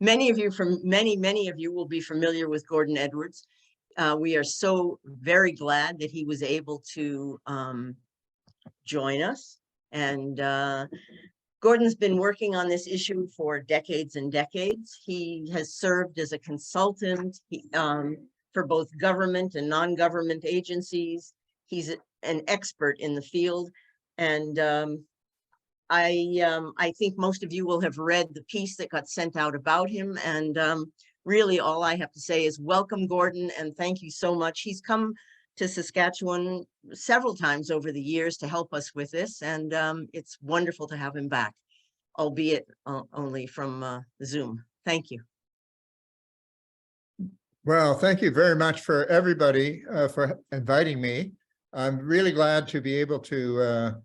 Many of you will be familiar with Gordon Edwards. We are so very glad that he was able to join us. And Gordon's been working on this issue for decades and decades. He has served as a consultant for both government and non-government agencies. He's an expert in the field. And I think most of you will have read the piece that got sent out about him. And really all I have to say is welcome, Gordon, and thank you so much. He's come to Saskatchewan several times over the years to help us with this. And it's wonderful to have him back, albeit only from Zoom. Thank you. Well, thank you very much for everybody for inviting me. I'm really glad to be able to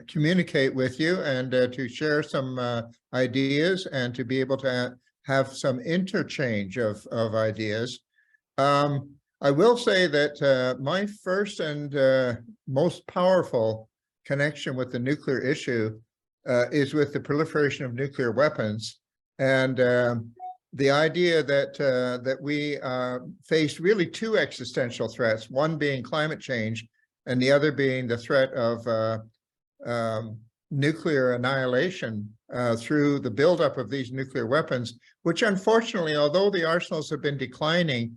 communicate with you and to share some ideas and to be able to have some interchange of ideas. I will say that my first and most powerful connection with the nuclear issue is with the proliferation of nuclear weapons, and the idea that that we face really two existential threats, one being climate change and the other being the threat of nuclear annihilation through the buildup of these nuclear weapons, which unfortunately, although the arsenals have been declining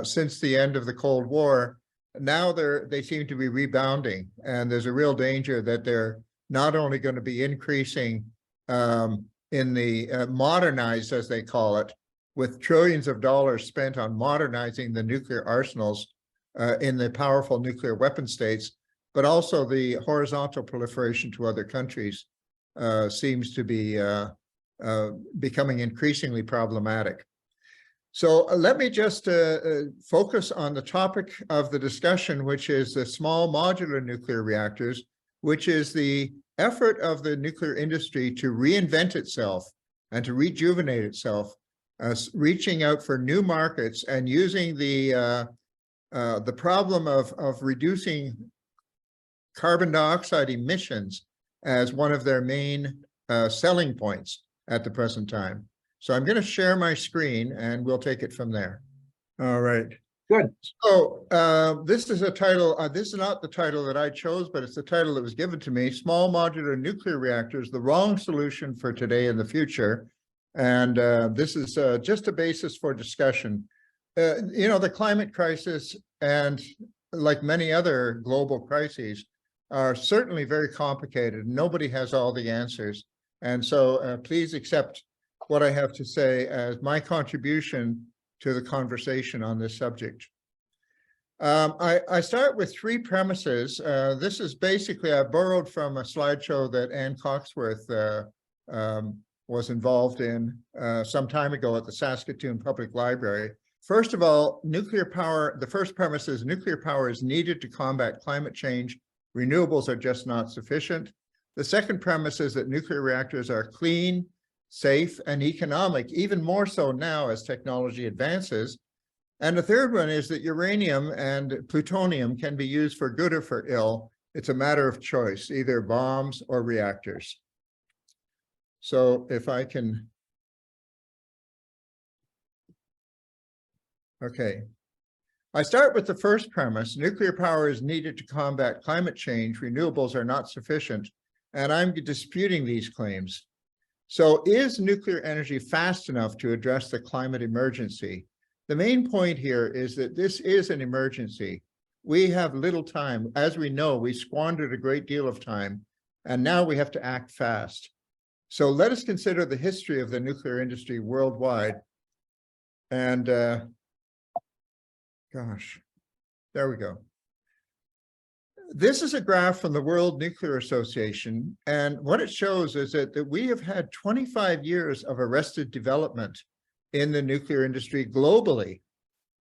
since the end of the Cold War, now they seem to be rebounding, and there's a real danger that they're not only going to be increasing in the modernized, as they call it, with trillions of dollars spent on modernizing the nuclear arsenals in the powerful nuclear weapon states, but also the horizontal proliferation to other countries seems to be becoming increasingly problematic. So let me just focus on the topic of the discussion, which is the small modular nuclear reactors, which is the effort of the nuclear industry to reinvent itself and to rejuvenate itself, reaching out for new markets and using the problem of reducing carbon dioxide emissions as one of their main selling points at the present time. So I'm going to share my screen and we'll take it from there. All right. Good. So this is a title, this is not the title that I chose, but it's the title that was given to me, Small Modular Nuclear Reactors, the Wrong Solution for Today and the Future. And this is just a basis for discussion. You know, the climate crisis and like many other global crises are certainly very complicated. Nobody has all the answers. And so please accept what I have to say as my contribution to the conversation on this subject. I start with three premises. This is basically, I borrowed from a slideshow that Ann Coxworth was involved in some time ago at the Saskatoon Public Library. First of all, nuclear power, the first premise is nuclear power is needed to combat climate change. Renewables are just not sufficient. The second premise is that nuclear reactors are clean, safe, and economic, even more so now as technology advances. And the third one is that uranium and plutonium can be used for good or for ill. It's a matter of choice, either bombs or reactors. So if I can, okay. I start with the first premise, nuclear power is needed to combat climate change, renewables are not sufficient, and I'm disputing these claims. So is nuclear energy fast enough to address the climate emergency? The main point here is that this is an emergency. We have little time. As we know, we squandered a great deal of time, and now we have to act fast. So let us consider the history of the nuclear industry worldwide. And gosh, there we go. This is a graph from the World Nuclear Association, and what it shows is that we have had 25 years of arrested development in the nuclear industry globally.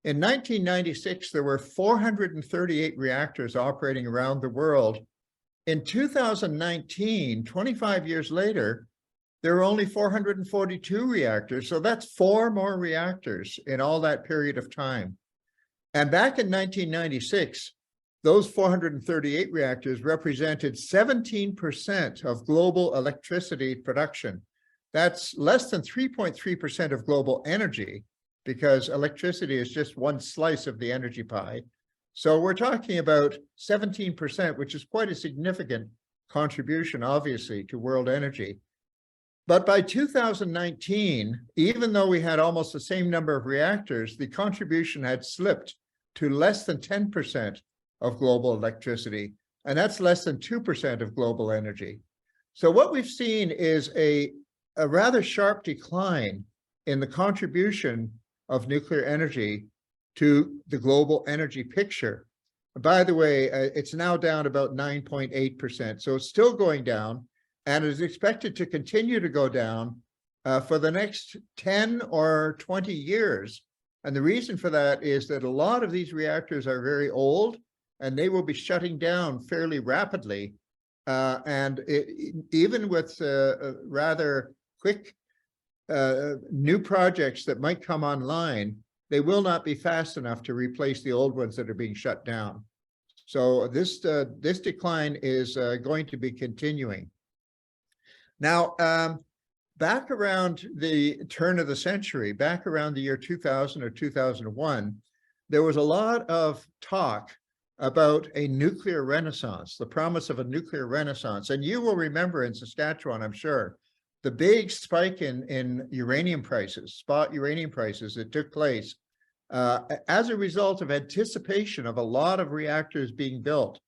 In 1996, there were 438 reactors operating around the world. In 2019, 25 years later, there were only 442 reactors, so that's 4 more reactors in all that period of time. And back in 1996, those 438 reactors represented 17% of global electricity production. That's less than 3.3% of global energy, because electricity is just one slice of the energy pie. So we're talking about 17%, which is quite a significant contribution, obviously, to world energy. But by 2019, even though we had almost the same number of reactors, the contribution had slipped to less than 10% of global electricity, and that's less than 2% of global energy. So what we've seen is a rather sharp decline in the contribution of nuclear energy to the global energy picture. By the way, it's now down about 9.8%, so it's still going down, and is expected to continue to go down for the next 10 or 20 years. And the reason for that is that a lot of these reactors are very old, and they will be shutting down fairly rapidly. Even with rather quick new projects that might come online, they will not be fast enough to replace the old ones that are being shut down. So this decline is going to be continuing. Now, back around the turn of the century, back around the year 2000 or 2001, there was a lot of talk about a nuclear renaissance, the promise of a nuclear renaissance. And you will remember in Saskatchewan, I'm sure, the big spike in uranium prices, spot uranium prices that took place as a result of anticipation of a lot of reactors being built.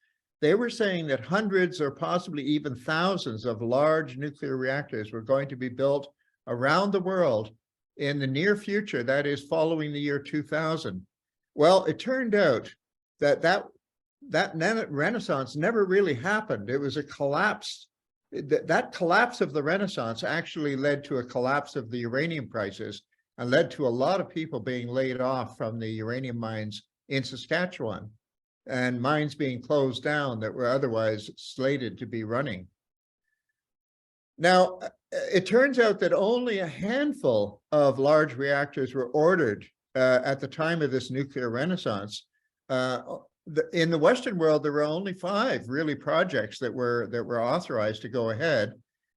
They were saying that hundreds or possibly even thousands of large nuclear reactors were going to be built around the world in the near future, that is following the year 2000. Well, it turned out that that renaissance never really happened. It was a collapse. That collapse of the renaissance actually led to a collapse of the uranium prices and led to a lot of people being laid off from the uranium mines in Saskatchewan, and mines being closed down that were otherwise slated to be running. Now, it turns out that only a handful of large reactors were ordered at the time of this nuclear renaissance. In the Western world, there were only 5 really projects that were authorized to go ahead.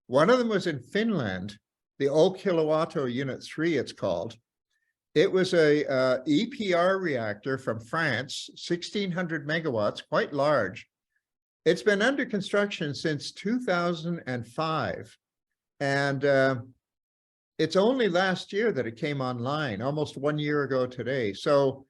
One of them was in Finland, the Olkiluoto Unit 3, it's called. It was a EPR reactor from France, 1,600 megawatts, quite large. It's been under construction since 2005. And it's only last year that it came online, almost 1 year ago today. So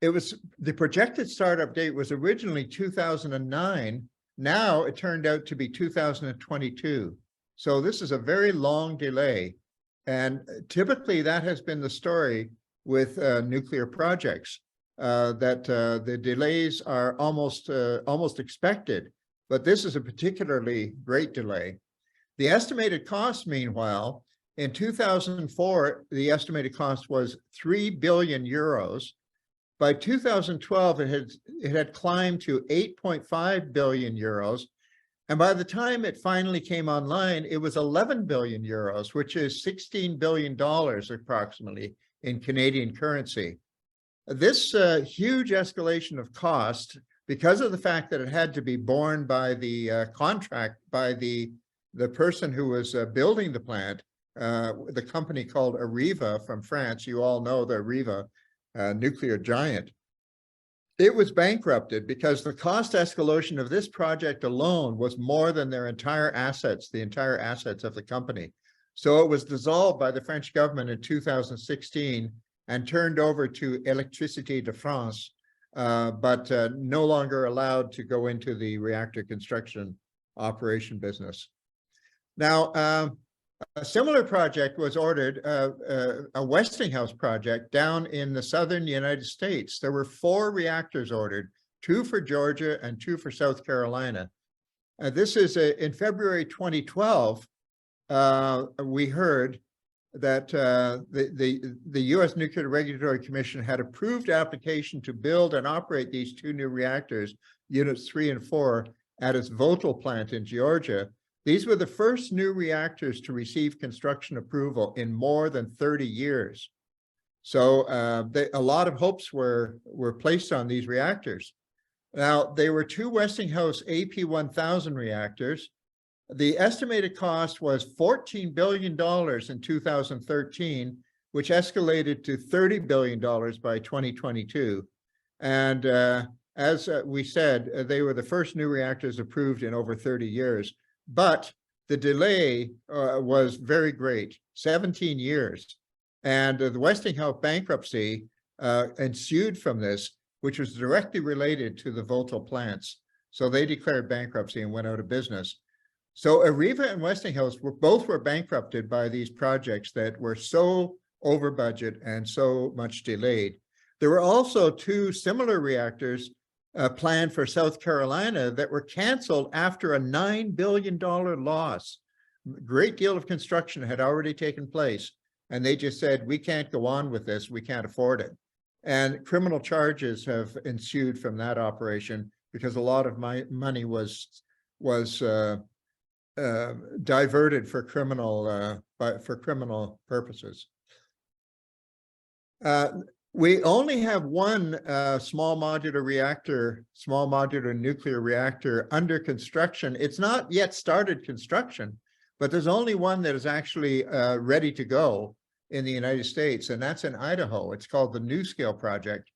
it was, the projected startup date was originally 2009. Now it turned out to be 2022. So this is a very long delay. And typically that has been the story with nuclear projects, that the delays are almost expected, but this is a particularly great delay. The estimated cost, meanwhile, in 2004, the estimated cost was 3 billion euros. By 2012, it had climbed to 8.5 billion euros. And by the time it finally came online, it was 11 billion euros, which is $16 billion approximately in Canadian currency. This huge escalation of cost, because of the fact that it had to be borne by the contract, by the person who was building the plant, the company called Areva from France. You all know the Areva nuclear giant. It was bankrupted because the cost escalation of this project alone was more than their entire assets, the entire assets of the company. So it was dissolved by the French government in 2016 and turned over to Électricité de France, but no longer allowed to go into the reactor construction operation business. Now, a similar project was ordered, a Westinghouse project down in the southern United States. There were 4 reactors ordered, 2 for Georgia and 2 for South Carolina. This is in February 2012, we heard that the U.S. Nuclear Regulatory Commission had approved application to build and operate these 2 new reactors, units 3 and 4, at its Vogtle plant in Georgia. These were the first new reactors to receive construction approval in more than 30 years. So a lot of hopes were placed on these reactors. Now, they were 2 Westinghouse AP1000 reactors. The estimated cost was $14 billion in 2013, which escalated to $30 billion by 2022. And as we said, they were the first new reactors approved in over 30 years. But the delay was very great, 17 years. And the Westinghouse bankruptcy ensued from this, which was directly related to the Vogtle plants. So they declared bankruptcy and went out of business. So Areva and Westinghouse both were bankrupted by these projects that were so over budget and so much delayed. There were also two similar reactors planned for South Carolina that were canceled after a $9 billion loss. A great deal of construction had already taken place, and they just said, we can't go on with this, we can't afford it. And criminal charges have ensued from that operation because a lot of money was diverted for criminal purposes. We only have one small modular nuclear reactor under construction. It's not yet started construction, but there's only one that is actually ready to go in the United States, and that's in Idaho. It's called the NuScale project.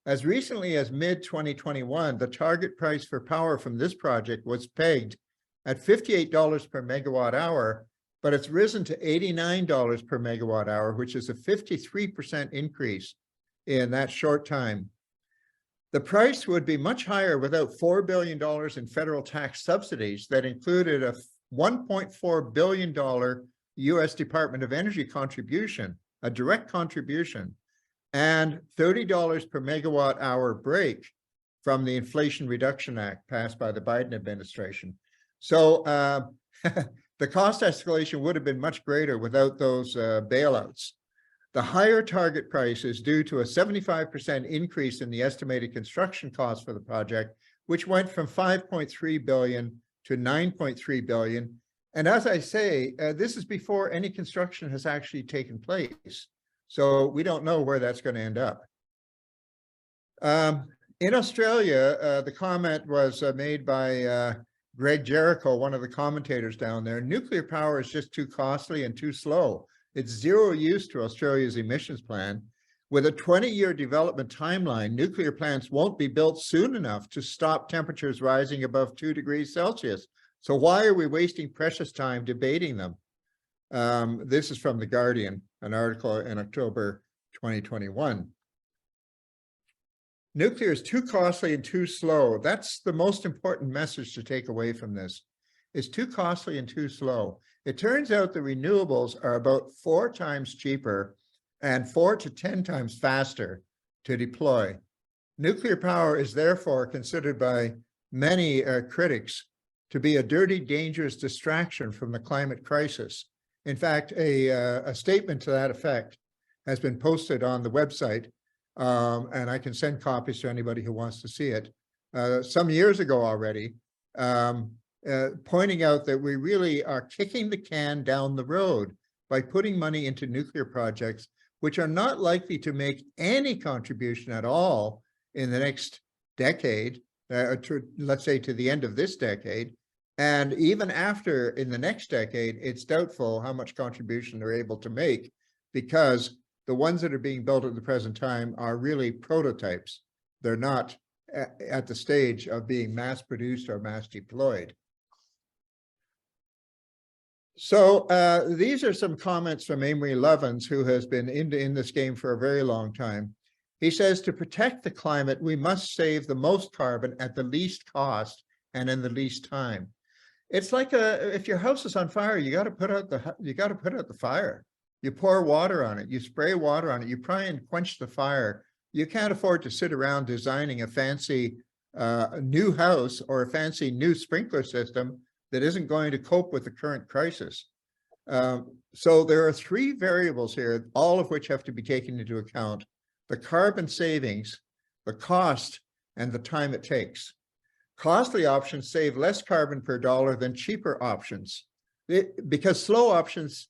As recently as mid-2021, the target price for power from this project was pegged at $58 per megawatt hour, but it's risen to $89 per megawatt hour, which is a 53% increase in that short time. The price would be much higher without $4 billion in federal tax subsidies that included a $1.4 billion US Department of Energy contribution, a direct contribution, and $30 per megawatt hour break from the Inflation Reduction Act passed by the Biden administration. So the cost escalation would have been much greater without those bailouts. The higher target price is due to a 75% increase in the estimated construction cost for the project, which went from $5.3 billion to $9.3 billion. And as I say, this is before any construction has actually taken place. So we don't know where that's going to end up. In Australia, the comment was made by Greg Jericho, one of the commentators down there. Nuclear power is just too costly and too slow. It's zero use to Australia's emissions plan. With a 20-year development timeline, nuclear plants won't be built soon enough to stop temperatures rising above 2 degrees Celsius. So why are we wasting precious time debating them? This is from The Guardian, an article in October 2021. Nuclear is too costly and too slow. That's the most important message to take away from this. It's too costly and too slow. It turns out the renewables are about 4 times cheaper and 4 to 10 times faster to deploy. Nuclear power is therefore considered by many critics to be a dirty, dangerous distraction from the climate crisis. In fact, a statement to that effect has been posted on the website, and I can send copies to anybody who wants to see it, some years ago already, pointing out that we really are kicking the can down the road by putting money into nuclear projects, which are not likely to make any contribution at all in the next decade, let's say to the end of this decade. And even after in the next decade, it's doubtful how much contribution they're able to make, because the ones that are being built at the present time are really prototypes. They're not at the stage of being mass produced or mass deployed. So these are some comments from Amory Lovins, who has been in this game for a very long time. He says, to protect the climate, we must save the most carbon at the least cost and in the least time. It's like if your house is on fire, you got to put out the fire. You pour water on it, you spray water on it, you try and quench the fire. You can't afford to sit around designing a fancy new house or a fancy new sprinkler system that isn't going to cope with the current crisis. So there are 3 variables here, all of which have to be taken into account: the carbon savings, the cost, and the time it takes. Costly options save less carbon per dollar than cheaper options. Because slow options,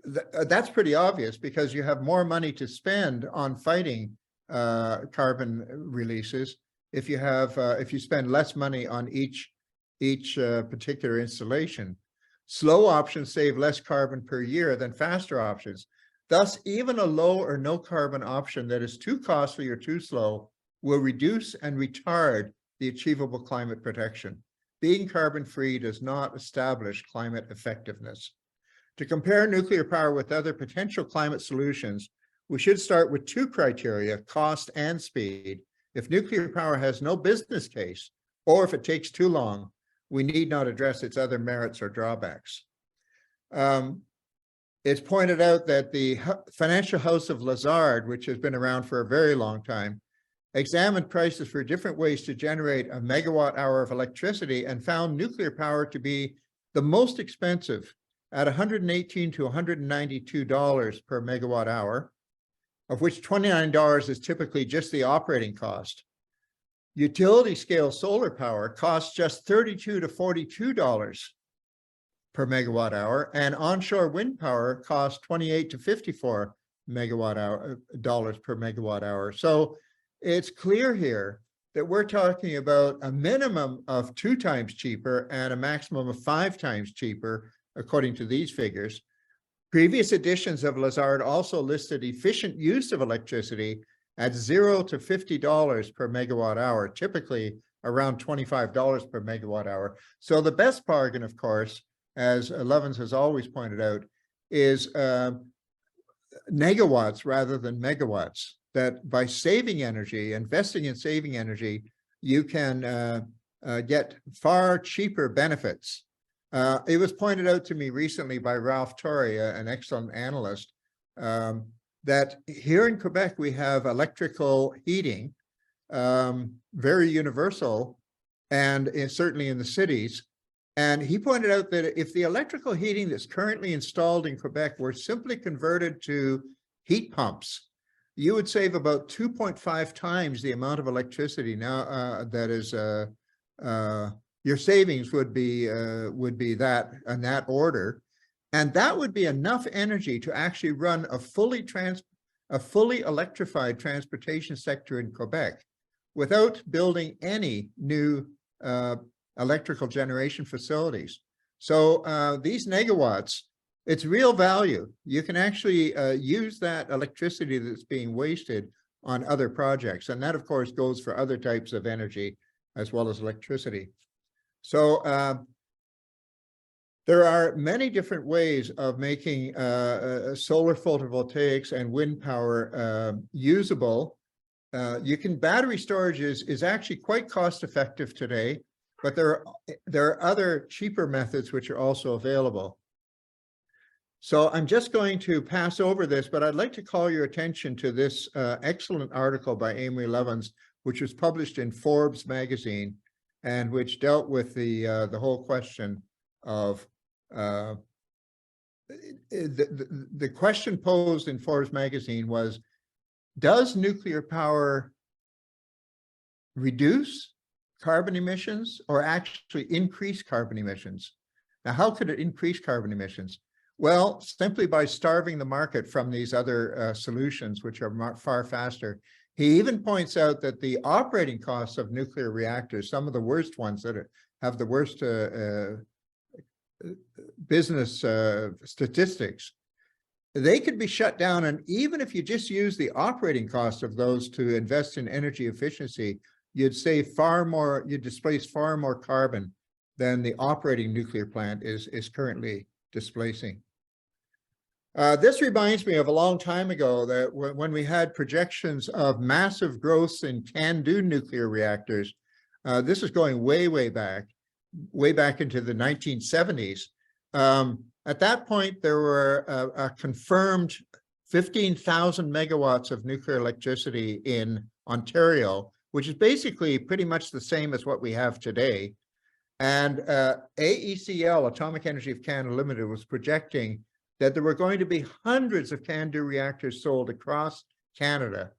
that's pretty obvious, because you have more money to spend on fighting carbon releases if you spend less money on each each particular installation. Slow options save less carbon per year than faster options. Thus, even a low or no carbon option that is too costly or too slow will reduce and retard the achievable climate protection. Being carbon-free does not establish climate effectiveness. To compare nuclear power with other potential climate solutions, we should start with two criteria, cost and speed. If nuclear power has no business case, or if it takes too long, we need not address its other merits or drawbacks. It's pointed out that the Financial House of Lazard, which has been around for a very long time, examined prices for different ways to generate a megawatt hour of electricity and found nuclear power to be the most expensive at $118 to $192 per megawatt hour, of which $29 is typically just the operating cost. Utility scale solar power costs just $32 to $42 per megawatt hour, and onshore wind power costs $28 to $54 dollars per megawatt hour. So it's clear here that we're talking about a minimum of 2 times cheaper and a maximum of 5 times cheaper, according to these figures. Previous editions of Lazard also listed efficient use of electricity at $0 to $50 per megawatt hour, typically around $25 per megawatt hour. So the best bargain, of course, as Levins has always pointed out, is negawatts rather than megawatts. That by saving energy, investing in saving energy, you can get far cheaper benefits. It was pointed out to me recently by Ralph Torrey, an excellent analyst, that here in Quebec, we have electrical heating, very universal, and certainly in the cities. And he pointed out that if the electrical heating that's currently installed in Quebec were simply converted to heat pumps, you would save about 2.5 times the amount of electricity. Now, that is, your savings would be that in that order, and that would be enough energy to actually run a fully electrified transportation sector in Quebec without building any new electrical generation facilities. So these negawatts, it's real value. You can actually use that electricity that's being wasted on other projects. And that, of course, goes for other types of energy as well as electricity. So there are many different ways of making solar photovoltaics and wind power usable. Battery storage is actually quite cost effective today, but there are other cheaper methods which are also available. So I'm just going to pass over this, but I'd like to call your attention to this excellent article by Amory Levins, which was published in Forbes magazine, and which dealt with the whole question of the question posed in Forbes magazine was, does nuclear power reduce carbon emissions or actually increase carbon emissions? Now, how could it increase carbon emissions? Well, simply by starving the market from these other solutions, which are far faster. He even points out that the operating costs of nuclear reactors, some of the worst ones that have the worst business statistics, they could be shut down. And even if you just use the operating cost of those to invest in energy efficiency, you'd save far more, you'd displace far more carbon than the operating nuclear plant is currently displacing. This reminds me of a long time ago that when we had projections of massive growth in CANDU nuclear reactors, this is going way back into the 1970s. At that point, there were a confirmed 15,000 megawatts of nuclear electricity in Ontario, which is basically pretty much the same as what we have today. And AECL, Atomic Energy of Canada Limited, was projecting that there were going to be hundreds of CANDU reactors sold across Canada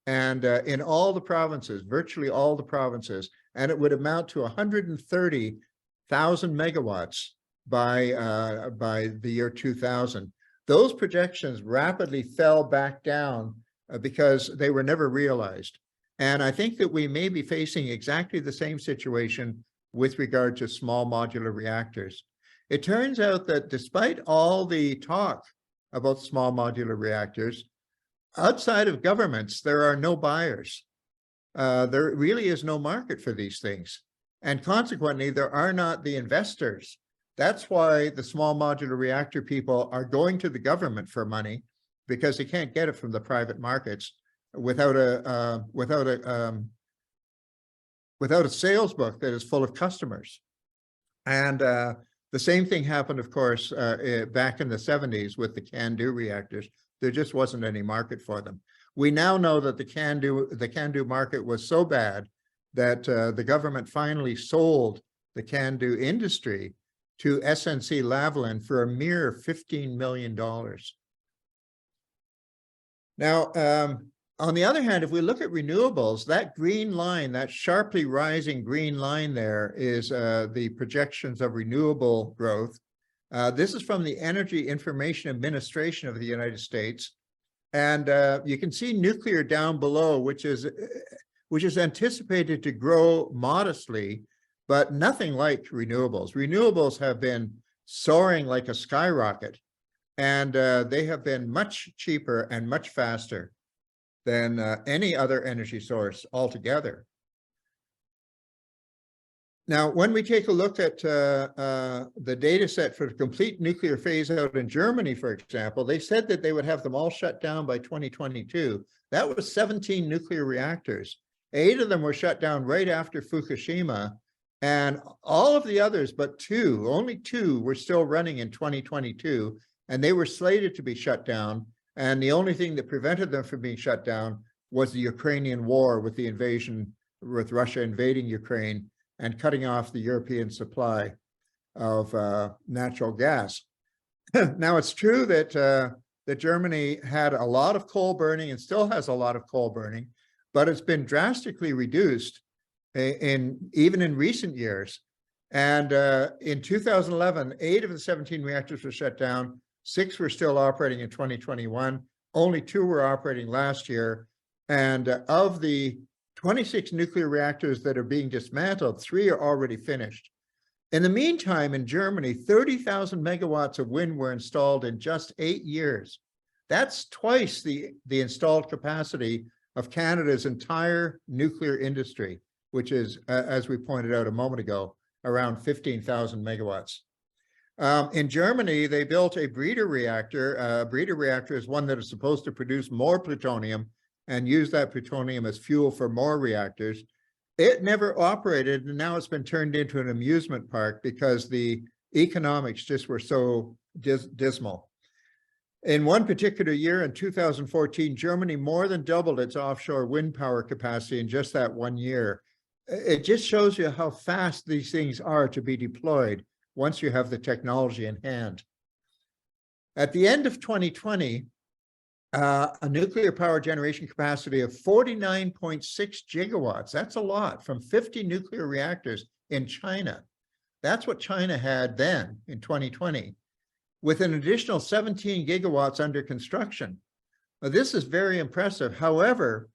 and in all the provinces, virtually all the provinces, and it would amount to 130,000 megawatts by the year 2000. Those projections rapidly fell back down because they were never realized. And I think that we may be facing exactly the same situation with regard to small modular reactors. It turns out that despite all the talk about small modular reactors, outside of governments, there are no buyers. There really is no market for these things. And consequently, there are not the investors. That's why the small modular reactor people are going to the government for money, because they can't get it from the private markets without a sales book that is full of customers. And the same thing happened, of course, back in the 70s with the CANDU reactors. There just wasn't any market for them. We now know that the CANDU market was so bad that the government finally sold the CANDU industry to SNC-Lavalin for a mere $15 million. Now, on the other hand, if we look at renewables, that green line, that sharply rising green line there is the projections of renewable growth. This is from the Energy Information Administration of the United States. And you can see nuclear down below, which is anticipated to grow modestly, but nothing like renewables. Renewables have been soaring like a skyrocket, and they have been much cheaper and much faster than any other energy source altogether. Now, when we take a look at the data set for the complete nuclear phase out in Germany, for example, they said that they would have them all shut down by 2022. That was 17 nuclear reactors. 8 of them were shut down right after Fukushima, and all of the others but 2, only 2 were still running in 2022, and they were slated to be shut down. And the only thing that prevented them from being shut down was the Ukrainian war, with the invasion, with Russia invading Ukraine and cutting off the European supply of natural gas. Now, it's true that that Germany had a lot of coal burning and still has a lot of coal burning, but it's been drastically reduced even in recent years. And in 2011, 8 of the 17 reactors were shut down. 6 were still operating in 2021. Only 2 were operating last year. And of the 26 nuclear reactors that are being dismantled, 3 are already finished. In the meantime, in Germany, 30,000 megawatts of wind were installed in just 8 years. That's twice the installed capacity of Canada's entire nuclear industry, which is, as we pointed out a moment ago, around 15,000 megawatts. In Germany, they built a breeder reactor. A breeder reactor is one that is supposed to produce more plutonium and use that plutonium as fuel for more reactors. It never operated, and now it's been turned into an amusement park because the economics just were so dismal. In one particular year, in 2014, Germany more than doubled its offshore wind power capacity in just that 1 year. It just shows you how fast these things are to be deployed once you have the technology in hand. At the end of 2020, a nuclear power generation capacity of 49.6 gigawatts. That's a lot, from 50 nuclear reactors in China. That's what China had then in 2020, with an additional 17 gigawatts under construction. Now, this is very impressive. However,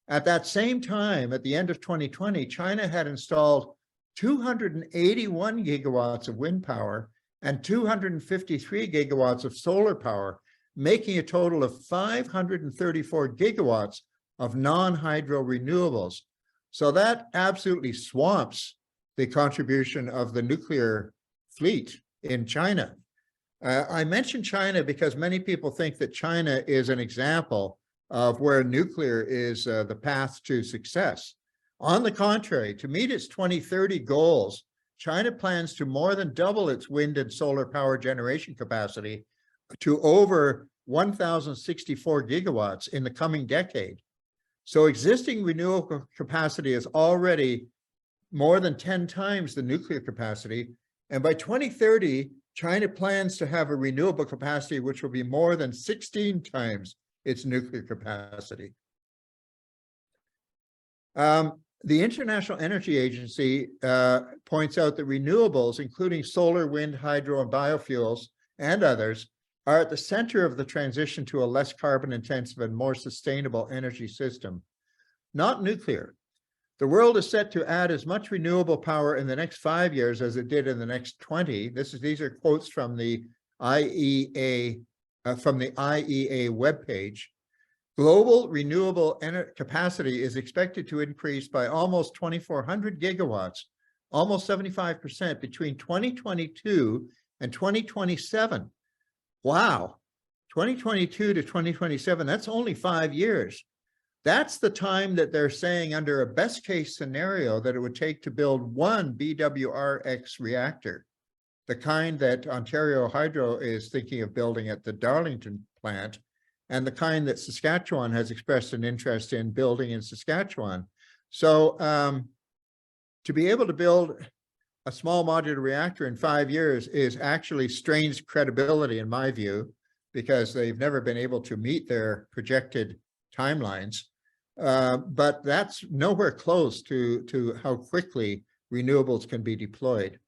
at that same time, at the end of 2020, China had installed 281 gigawatts of wind power and 253 gigawatts of solar power, making a total of 534 gigawatts of non-hydro renewables. So that absolutely swamps the contribution of the nuclear fleet in China. I mention China because many people think that China is an example of where nuclear is the path to success. On the contrary, to meet its 2030 goals, China plans to more than double its wind and solar power generation capacity to over 1,064 gigawatts in the coming decade. So existing renewable capacity is already more than 10 times the nuclear capacity. And by 2030, China plans to have a renewable capacity which will be more than 16 times its nuclear capacity. The International Energy Agency points out that renewables, including solar, wind, hydro, and biofuels, and others, are at the center of the transition to a less carbon-intensive and more sustainable energy system, not nuclear. The world is set to add as much renewable power in the next 5 years as it did in the next 20. These are quotes from the IEA, webpage. Global renewable capacity is expected to increase by almost 2,400 gigawatts, almost 75% between 2022 and 2027. Wow, 2022 to 2027, that's only 5 years. That's the time that they're saying under a best case scenario that it would take to build one BWRX reactor, the kind that Ontario Hydro is thinking of building at the Darlington plant, and the kind that Saskatchewan has expressed an interest in building in Saskatchewan. So to be able to build a small modular reactor in 5 years is actually strains credibility in my view, because they've never been able to meet their projected timelines. But that's nowhere close to how quickly renewables can be deployed.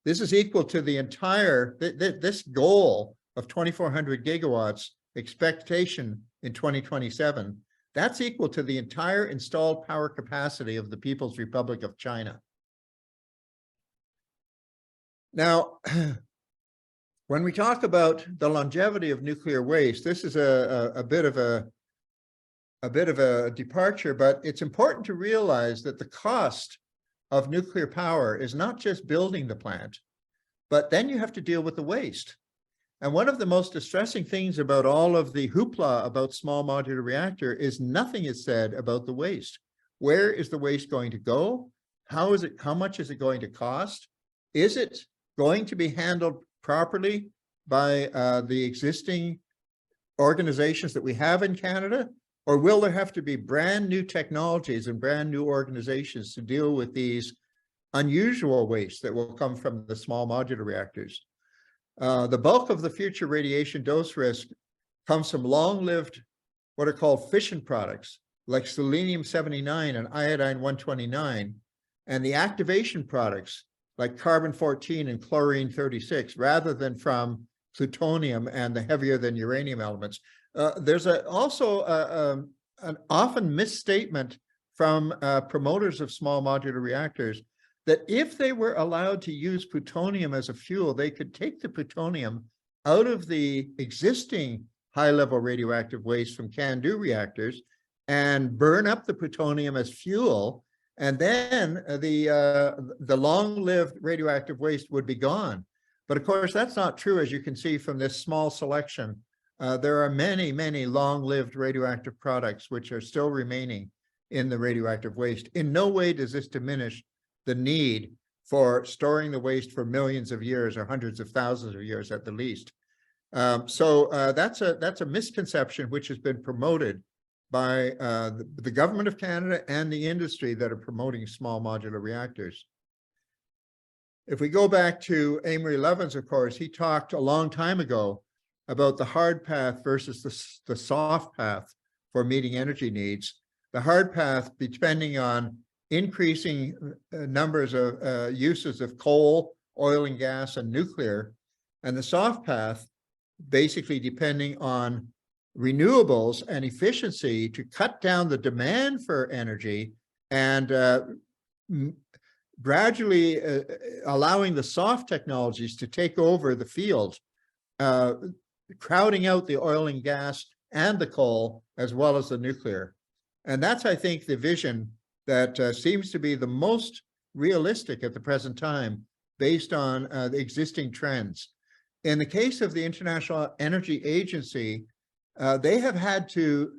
This is equal to the entire, this goal of 2,400 gigawatts expectation in 2027. That's equal to the entire installed power capacity of the People's Republic of China. Now, when we talk about the longevity of nuclear waste, this is a bit of a departure, but it's important to realize that the cost of nuclear power is not just building the plant, but then you have to deal with the waste. And one of the most distressing things about all of the hoopla about small modular reactor is nothing is said about the waste. Where is the waste going to go? How much is it going to cost? Is it going to be handled properly by the existing organizations that we have in Canada? Or will there have to be brand new technologies and brand new organizations to deal with these unusual wastes that will come from the small modular reactors? The bulk of the future radiation dose risk comes from long-lived, what are called fission products, like selenium-79 and iodine-129, and the activation products, like carbon-14 and chlorine-36, rather than from plutonium and the heavier than uranium elements. There's also an often misstatement from promoters of small modular reactors that if they were allowed to use plutonium as a fuel, they could take the plutonium out of the existing high-level radioactive waste from CANDU reactors and burn up the plutonium as fuel, and then the long-lived radioactive waste would be gone. But of course, that's not true, as you can see from this small selection. There are many, many long-lived radioactive products which are still remaining in the radioactive waste. In no way does this diminish the need for storing the waste for millions of years or hundreds of thousands of years at the least. So that's a misconception which has been promoted by the government of Canada and the industry that are promoting small modular reactors. If we go back to Amory Levins, of course, he talked a long time ago about the hard path versus the soft path for meeting energy needs. The hard path depending on increasing numbers of uses of coal, oil and gas, and nuclear, and the soft path basically depending on renewables and efficiency to cut down the demand for energy and gradually allowing the soft technologies to take over the field, crowding out the oil and gas and the coal, as well as the nuclear. And that's, I think, the vision that seems to be the most realistic at the present time, based on the existing trends. In the case of the International Energy Agency, they have had to,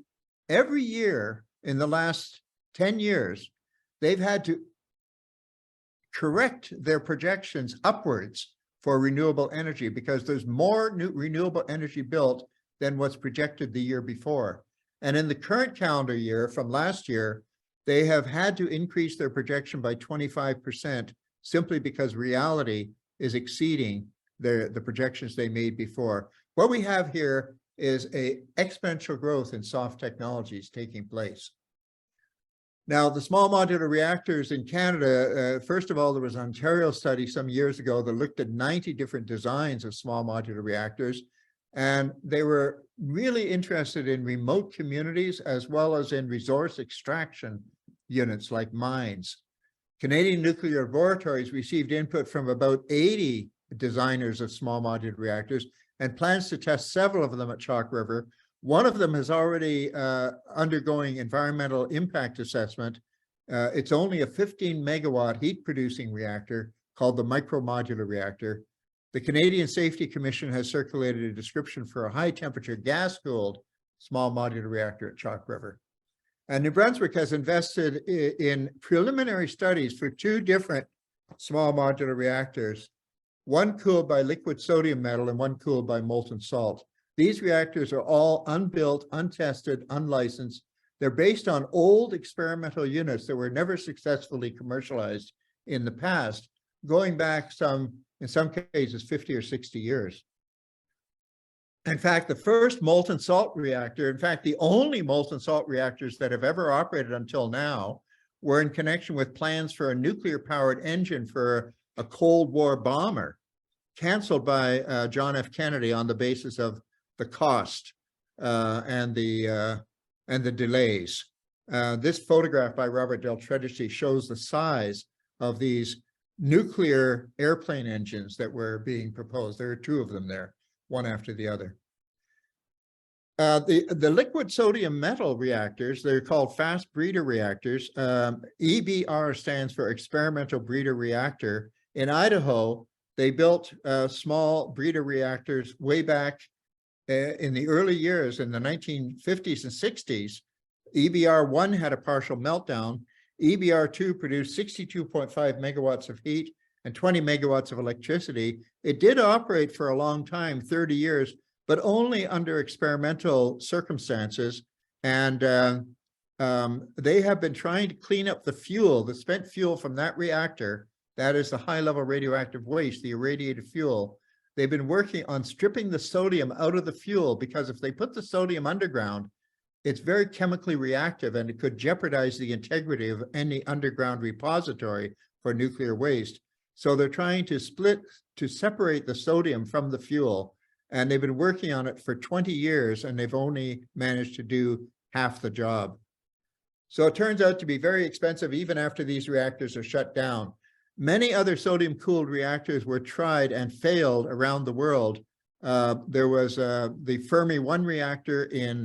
every year in the last 10 years, they've had to correct their projections upwards for renewable energy because there's more new renewable energy built than what's projected the year before. And in the current calendar year from last year, they have had to increase their projection by 25% simply because reality is exceeding the projections they made before. What we have here is an exponential growth in soft technologies taking place. Now, the small modular reactors in Canada, first of all, there was an Ontario study some years ago that looked at 90 different designs of small modular reactors, and they were really interested in remote communities as well as in resource extraction units like mines. Canadian nuclear laboratories received input from about 80 designers of small modular reactors and plans to test several of them at Chalk River. One of them is already undergoing environmental impact assessment. It's only a 15 megawatt heat producing reactor called the micromodular reactor. The Canadian Safety Commission has circulated a description for a high temperature gas cooled small modular reactor at Chalk River. And New Brunswick has invested in preliminary studies for 2 different small modular reactors, one cooled by liquid sodium metal and one cooled by molten salt. These reactors are all unbuilt, untested, unlicensed. They're based on old experimental units that were never successfully commercialized in the past, going back in some cases, 50 or 60 years. In fact, the first molten salt reactor, in fact, the only molten salt reactors that have ever operated until now were in connection with plans for a nuclear-powered engine for a Cold War bomber, canceled by John F. Kennedy on the basis of the cost and the delays. This photograph by Robert Del Tredici shows the size of these nuclear airplane engines that were being proposed. There are 2 of them there, one after the other. The liquid sodium metal reactors, they're called fast breeder reactors. EBR stands for experimental breeder reactor. In Idaho, they built small breeder reactors way back in the early years in the 1950s and 60s. EBR-1 had a partial meltdown. EBR-2 produced 62.5 megawatts of heat and 20 megawatts of electricity. It did operate for a long time, 30 years, but only under experimental circumstances. And they have been trying to clean up the fuel, the spent fuel from that reactor. That is the high-level radioactive waste, the irradiated fuel. They've been working on stripping the sodium out of the fuel, because if they put the sodium underground, it's very chemically reactive and it could jeopardize the integrity of any underground repository for nuclear waste. So they're trying to separate the sodium from the fuel. And they've been working on it for 20 years and they've only managed to do half the job. So it turns out to be very expensive even after these reactors are shut down. Many other sodium-cooled reactors were tried and failed around the world. There was the Fermi 1 reactor in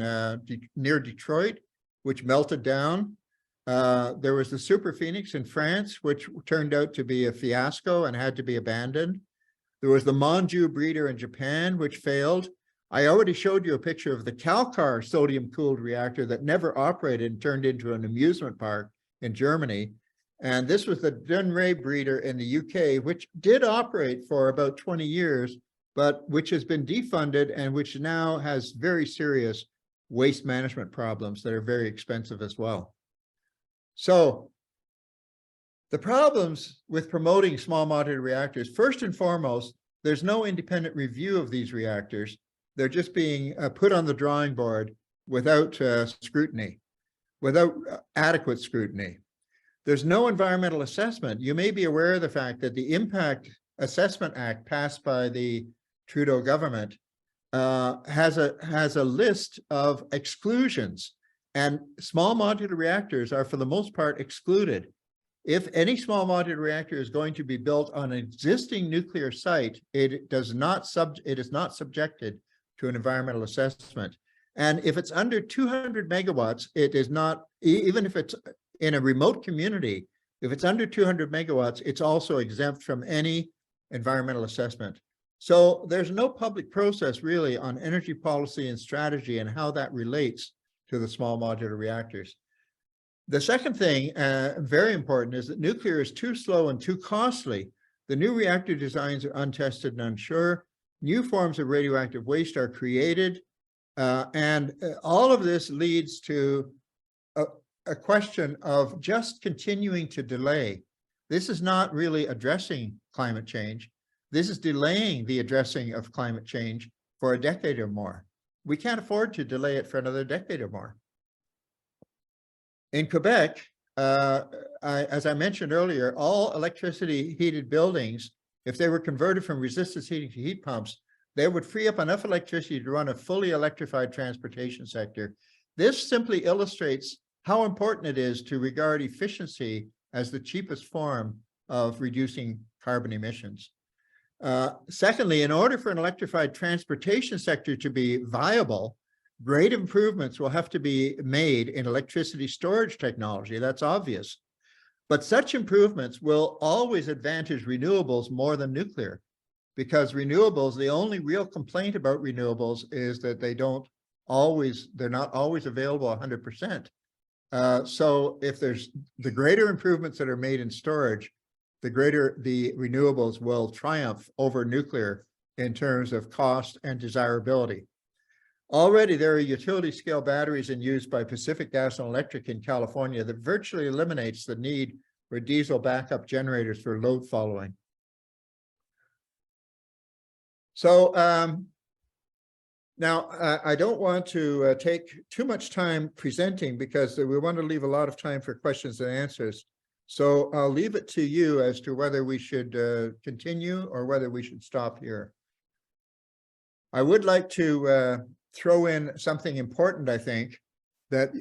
near Detroit, which melted down. There was the Super Phoenix in France, which turned out to be a fiasco and had to be abandoned. There was the Monju breeder in Japan, which failed. I already showed you a picture of the Calcar sodium-cooled reactor that never operated and turned into an amusement park in Germany. And this was the Dunray breeder in the UK, which did operate for about 20 years, but which has been defunded and which now has very serious waste management problems that are very expensive as well. So the problems with promoting small modular reactors, first and foremost, there's no independent review of these reactors. They're just being put on the drawing board without scrutiny, without adequate scrutiny. There's no environmental assessment. You may be aware of the fact that the Impact Assessment Act passed by the Trudeau government has a list of exclusions, and small modular reactors are for the most part excluded. If any small modular reactor is going to be built on an existing nuclear site, it is not subjected to an environmental assessment. And if it's under 200 megawatts, it is not, even if it's in a remote community, if it's under 200 megawatts, it's also exempt from any environmental assessment. So there's no public process really on energy policy and strategy and how that relates to the small modular reactors. The second thing, very important, is that nuclear is too slow and too costly. The new reactor designs are untested and unsure. New forms of radioactive waste are created. And all of this leads to a question of just continuing to delay. This is not really addressing climate change. This is delaying the addressing of climate change for a decade or more. We can't afford to delay it for another decade or more. In Quebec, as I mentioned earlier, all electricity heated buildings, if they were converted from resistance heating to heat pumps, they would free up enough electricity to run a fully electrified transportation sector. This simply illustrates how important it is to regard efficiency as the cheapest form of reducing carbon emissions. Secondly, in order for an electrified transportation sector to be viable, great improvements will have to be made in electricity storage technology. That's obvious. But such improvements will always advantage renewables more than nuclear, because renewables, the only real complaint about renewables is that they're not always available 100%. So if there's the greater improvements that are made in storage, the greater the renewables will triumph over nuclear in terms of cost and desirability. Already there are utility scale batteries in use by Pacific Gas and Electric in California that virtually eliminates the need for diesel backup generators for load following. So now I don't want to take too much time presenting, because we want to leave a lot of time for questions and answers. So I'll leave it to you as to whether we should continue or whether we should stop here. I would like to throw in something important, I think, that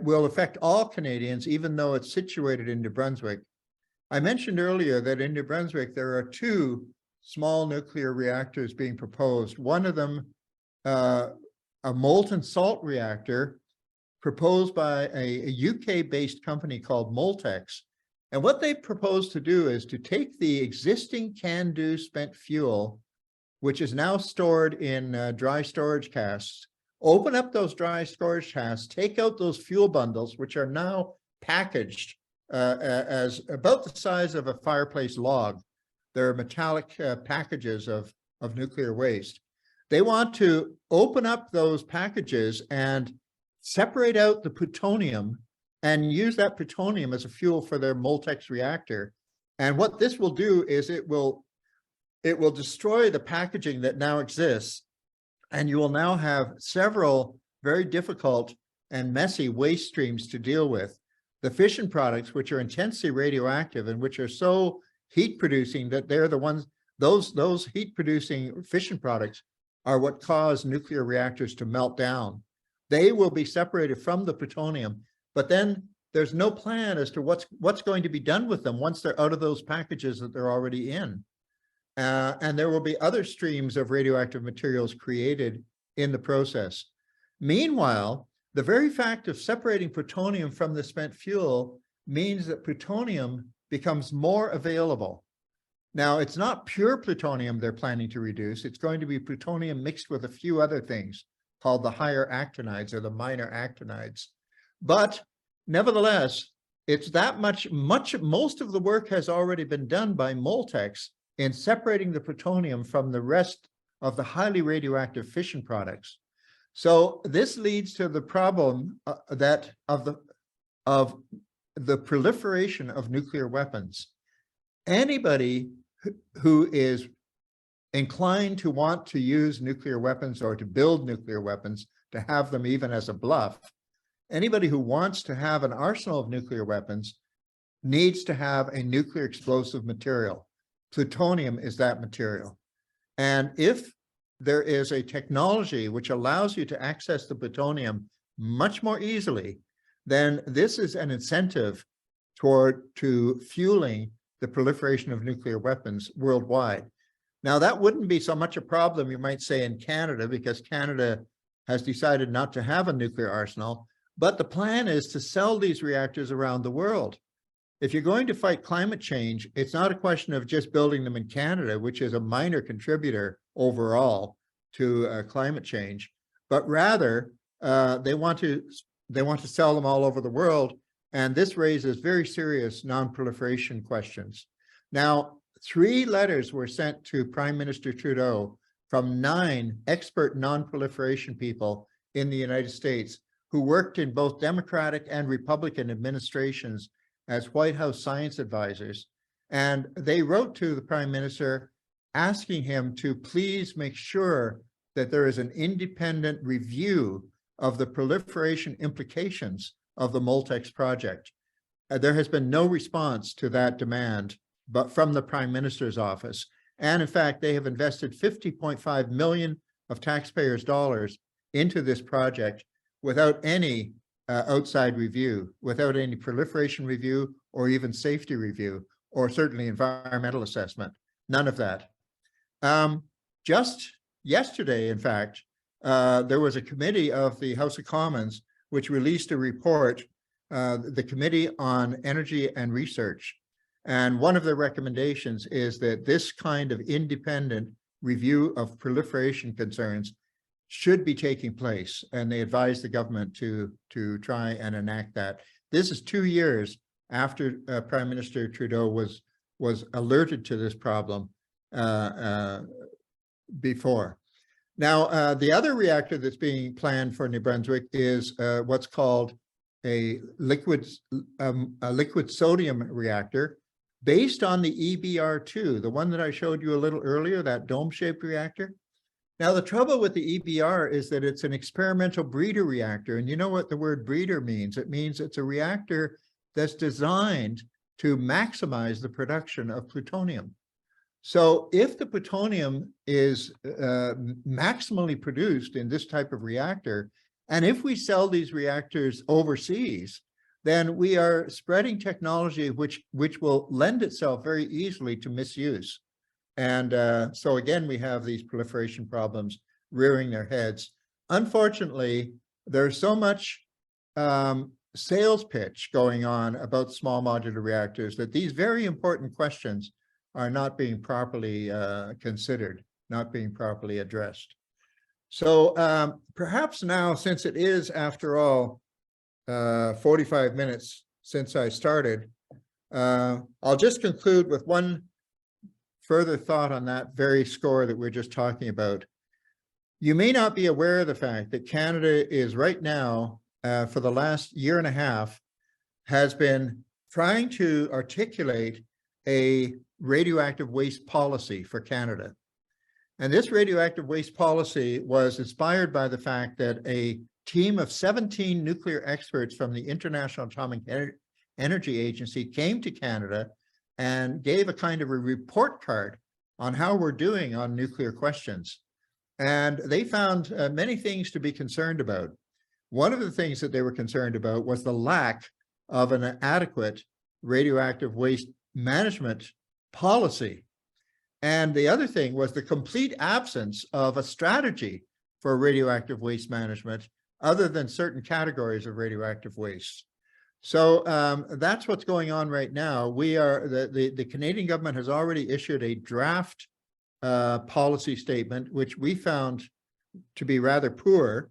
will affect all Canadians, even though it's situated in New Brunswick. I mentioned earlier that in New Brunswick, there are 2 small nuclear reactors being proposed. One of them, a molten salt reactor proposed by a UK-based company called Moltex. And what they propose to do is to take the existing CANDU spent fuel, which is now stored in dry storage casks, open up those dry storage casks, take out those fuel bundles, which are now packaged as about the size of a fireplace log. They're metallic packages of nuclear waste. They want to open up those packages and separate out the plutonium and use that plutonium as a fuel for their Moltex reactor. And what this will do is it will destroy the packaging that now exists, and you will now have several very difficult and messy waste streams to deal with. The fission products, which are intensely radioactive and which are so heat producing that they're the ones, those heat producing fission products are what cause nuclear reactors to melt down. They will be separated from the plutonium, but then there's no plan as to what's going to be done with them once they're out of those packages that they're already in. And there will be other streams of radioactive materials created in the process. Meanwhile, the very fact of separating plutonium from the spent fuel means that plutonium becomes more available. Now, it's not pure plutonium they're planning to reduce. It's going to be plutonium mixed with a few other things called the higher actinides or the minor actinides. But nevertheless, it's that most of the work has already been done by Moltex in separating the plutonium from the rest of the highly radioactive fission products. So this leads to the problem of the proliferation of nuclear weapons. Anybody who is inclined to want to use nuclear weapons or to build nuclear weapons, to have them even as a bluff, anybody who wants to have an arsenal of nuclear weapons needs to have a nuclear explosive material. Plutonium is that material. And if there is a technology which allows you to access the plutonium much more easily, then this is an incentive to fueling the proliferation of nuclear weapons worldwide. Now, that wouldn't be so much a problem, you might say, in Canada, because Canada has decided not to have a nuclear arsenal, but the plan is to sell these reactors around the world. If you're going to fight climate change, it's not a question of just building them in Canada, which is a minor contributor overall to climate change, but rather they want to sell them all over the world. And this raises very serious non-proliferation questions. Now, 3 letters were sent to Prime Minister Trudeau from 9 expert non-proliferation people in the United States who worked in both Democratic and Republican administrations as White House science advisors. And they wrote to the Prime Minister asking him to please make sure that there is an independent review of the proliferation implications of the Moltex project. There has been no response to that demand, but from the Prime Minister's office. And in fact, they have invested $50.5 million of taxpayers' dollars into this project without any outside review, without any proliferation review or even safety review, or certainly environmental assessment. None of that. Just yesterday, in fact, there was a committee of the House of Commons which released a report, the Committee on Energy and Research. And one of the recommendations is that this kind of independent review of proliferation concerns should be taking place. And they advised the government to try and enact that. This is 2 years after Prime Minister Trudeau was alerted to this problem before. Now, the other reactor that's being planned for New Brunswick is what's called a liquid sodium reactor based on the EBR2, the one that I showed you a little earlier, that dome-shaped reactor. Now, the trouble with the EBR is that it's an experimental breeder reactor. And you know what the word breeder means? It means it's a reactor that's designed to maximize the production of plutonium. So if the plutonium is maximally produced in this type of reactor, and if we sell these reactors overseas, then we are spreading technology which will lend itself very easily to misuse. And so again, we have these proliferation problems rearing their heads. Unfortunately, there's so much sales pitch going on about small modular reactors that these very important questions are not being properly considered, not being properly addressed. So perhaps now, since it is, after all, 45 minutes since I started, I'll just conclude with one further thought on that very score that we're just talking about. You may not be aware of the fact that Canada is right now, for the last year and a half, has been trying to articulate a radioactive waste policy for Canada. And this radioactive waste policy was inspired by the fact that a team of 17 nuclear experts from the International Atomic Energy Agency came to Canada and gave a kind of a report card on how we're doing on nuclear questions. And they found many things to be concerned about. One of the things that they were concerned about was the lack of an adequate radioactive waste management policy. And the other thing was the complete absence of a strategy for radioactive waste management other than certain categories of radioactive waste. So that's what's going on right now. We are, the Canadian government has already issued a draft policy statement, which we found to be rather poor.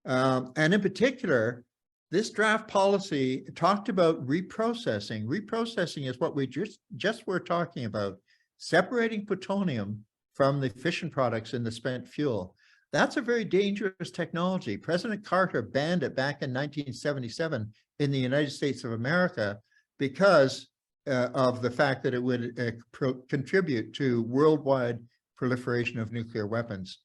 And in particular, this draft policy talked about reprocessing. Reprocessing is what we just were talking about, separating plutonium from the fission products in the spent fuel. That's a very dangerous technology. President Carter banned it back in 1977 in the United States of America because of the fact that it would contribute to worldwide proliferation of nuclear weapons.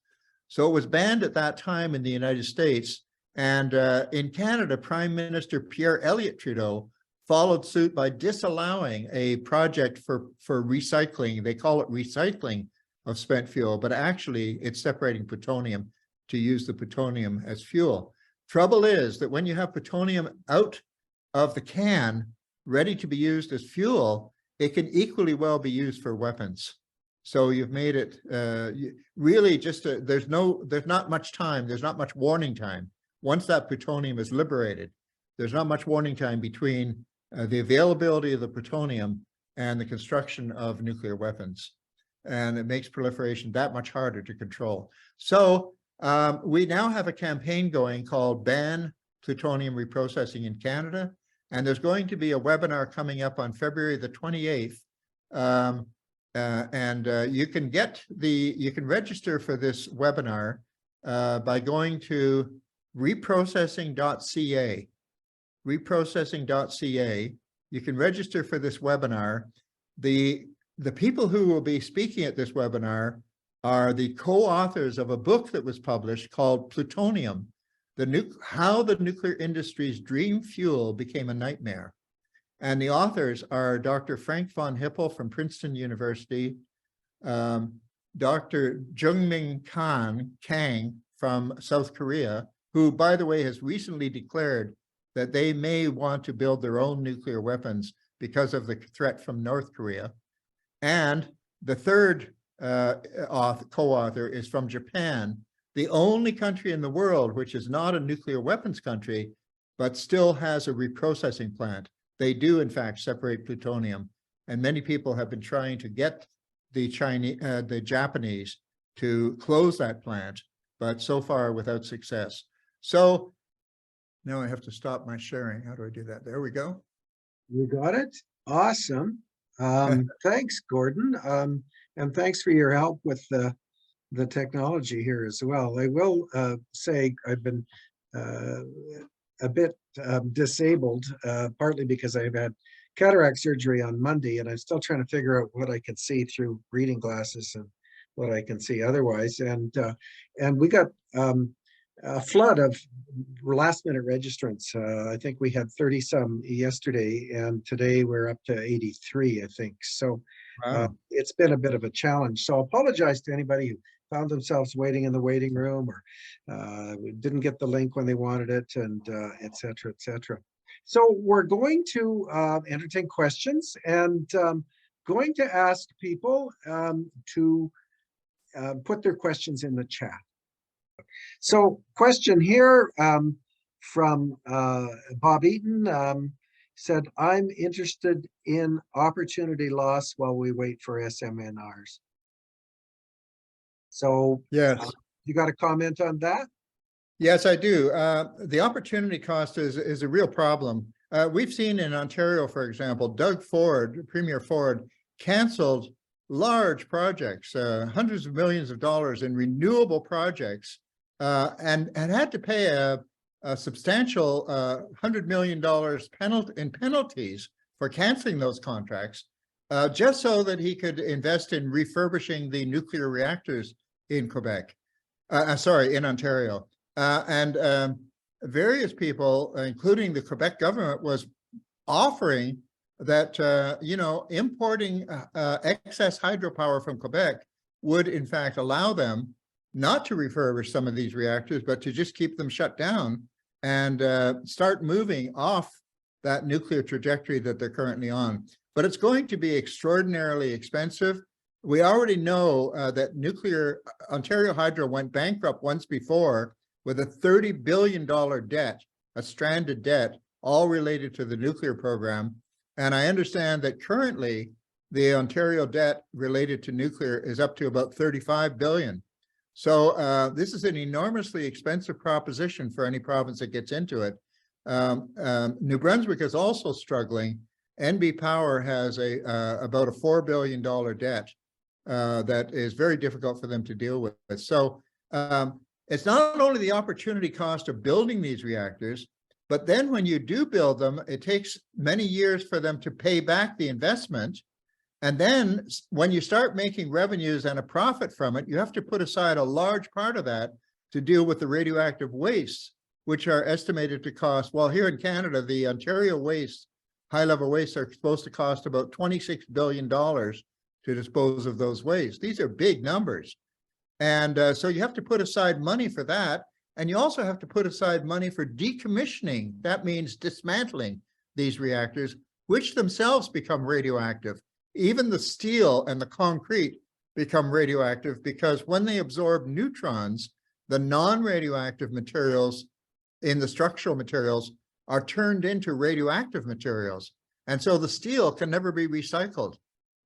So it was banned at that time in the United States. And in Canada, Prime Minister Pierre Elliott Trudeau followed suit by disallowing a project for recycling. They call it recycling of spent fuel, but actually it's separating plutonium to use the plutonium as fuel. Trouble is that when you have plutonium out of the can, ready to be used as fuel, it can equally well be used for weapons. So you've made it really just, there's not much time, there's not much warning time. Once that plutonium is liberated, there's not much warning time between the availability of the plutonium and the construction of nuclear weapons. And it makes proliferation that much harder to control. So we now have a campaign going called Ban Plutonium Reprocessing in Canada. And there's going to be a webinar coming up on February the 28th. You can register for this webinar by going to reprocessing.ca. Reprocessing.ca. You can register for this webinar. The people who will be speaking at this webinar are the co-authors of a book that was published called Plutonium, How the Nuclear Industry's Dream Fuel Became a Nightmare. And the authors are Dr. Frank von Hippel from Princeton University, Dr. Jungmin Kang from South Korea, who, by the way, has recently declared that they may want to build their own nuclear weapons because of the threat from North Korea. And the third co-author is from Japan, the only country in the world which is not a nuclear weapons country, but still has a reprocessing plant. They do, in fact, separate plutonium. And many people have been trying to get the Japanese to close that plant, but so far without success. So now I have to stop my sharing. How do I do that? There we go. We got it. Awesome. Thanks, Gordon. And thanks for your help with the technology here as well. I will say I've been a bit disabled, partly because I've had cataract surgery on Monday, and I'm still trying to figure out what I can see through reading glasses and what I can see otherwise. And we got a flood of last-minute registrants. I think we had 30 some yesterday, and today we're up to 83, I think. So Wow. it's been a bit of a challenge. So I apologize to anybody who found themselves waiting in the waiting room or didn't get the link when they wanted it, and et cetera, et cetera. So we're going to entertain questions, and going to ask people to put their questions in the chat. So question here from Bob Eaton said, I'm interested in opportunity loss while we wait for SMNRs. So Yes. You got a comment on that? Yes, I do. The opportunity cost is a real problem. We've seen in Ontario, for example, Doug Ford, Premier Ford, canceled large projects, hundreds of millions of dollars in renewable projects, and had to pay a substantial $100 million in penalties for canceling those contracts, just so that he could invest in refurbishing the nuclear reactors in Quebec, in Ontario. And various people, including the Quebec government, was offering that, importing excess hydropower from Quebec would in fact allow them not to refurbish some of these reactors, but to just keep them shut down and start moving off that nuclear trajectory that they're currently on. But it's going to be extraordinarily expensive. We already know that Ontario Hydro went bankrupt once before with a $30 billion debt, a stranded debt, all related to the nuclear program. And I understand that currently the Ontario debt related to nuclear is up to about 35 billion. So this is an enormously expensive proposition for any province that gets into it. New Brunswick is also struggling. NB Power has about a $4 billion debt that is very difficult for them to deal with. So it's not only the opportunity cost of building these reactors, but then when you do build them, it takes many years for them to pay back the investment. And then when you start making revenues and a profit from it, you have to put aside a large part of that to deal with the radioactive wastes, which are estimated to cost, well, here in Canada, the Ontario waste, high-level wastes are supposed to cost about $26 billion to dispose of those wastes. These are big numbers. And so you have to put aside money for that. And you also have to put aside money for decommissioning. That means dismantling these reactors, which themselves become radioactive. Even the steel and the concrete become radioactive because when they absorb neutrons, the non-radioactive materials in the structural materials are turned into radioactive materials. And so the steel can never be recycled.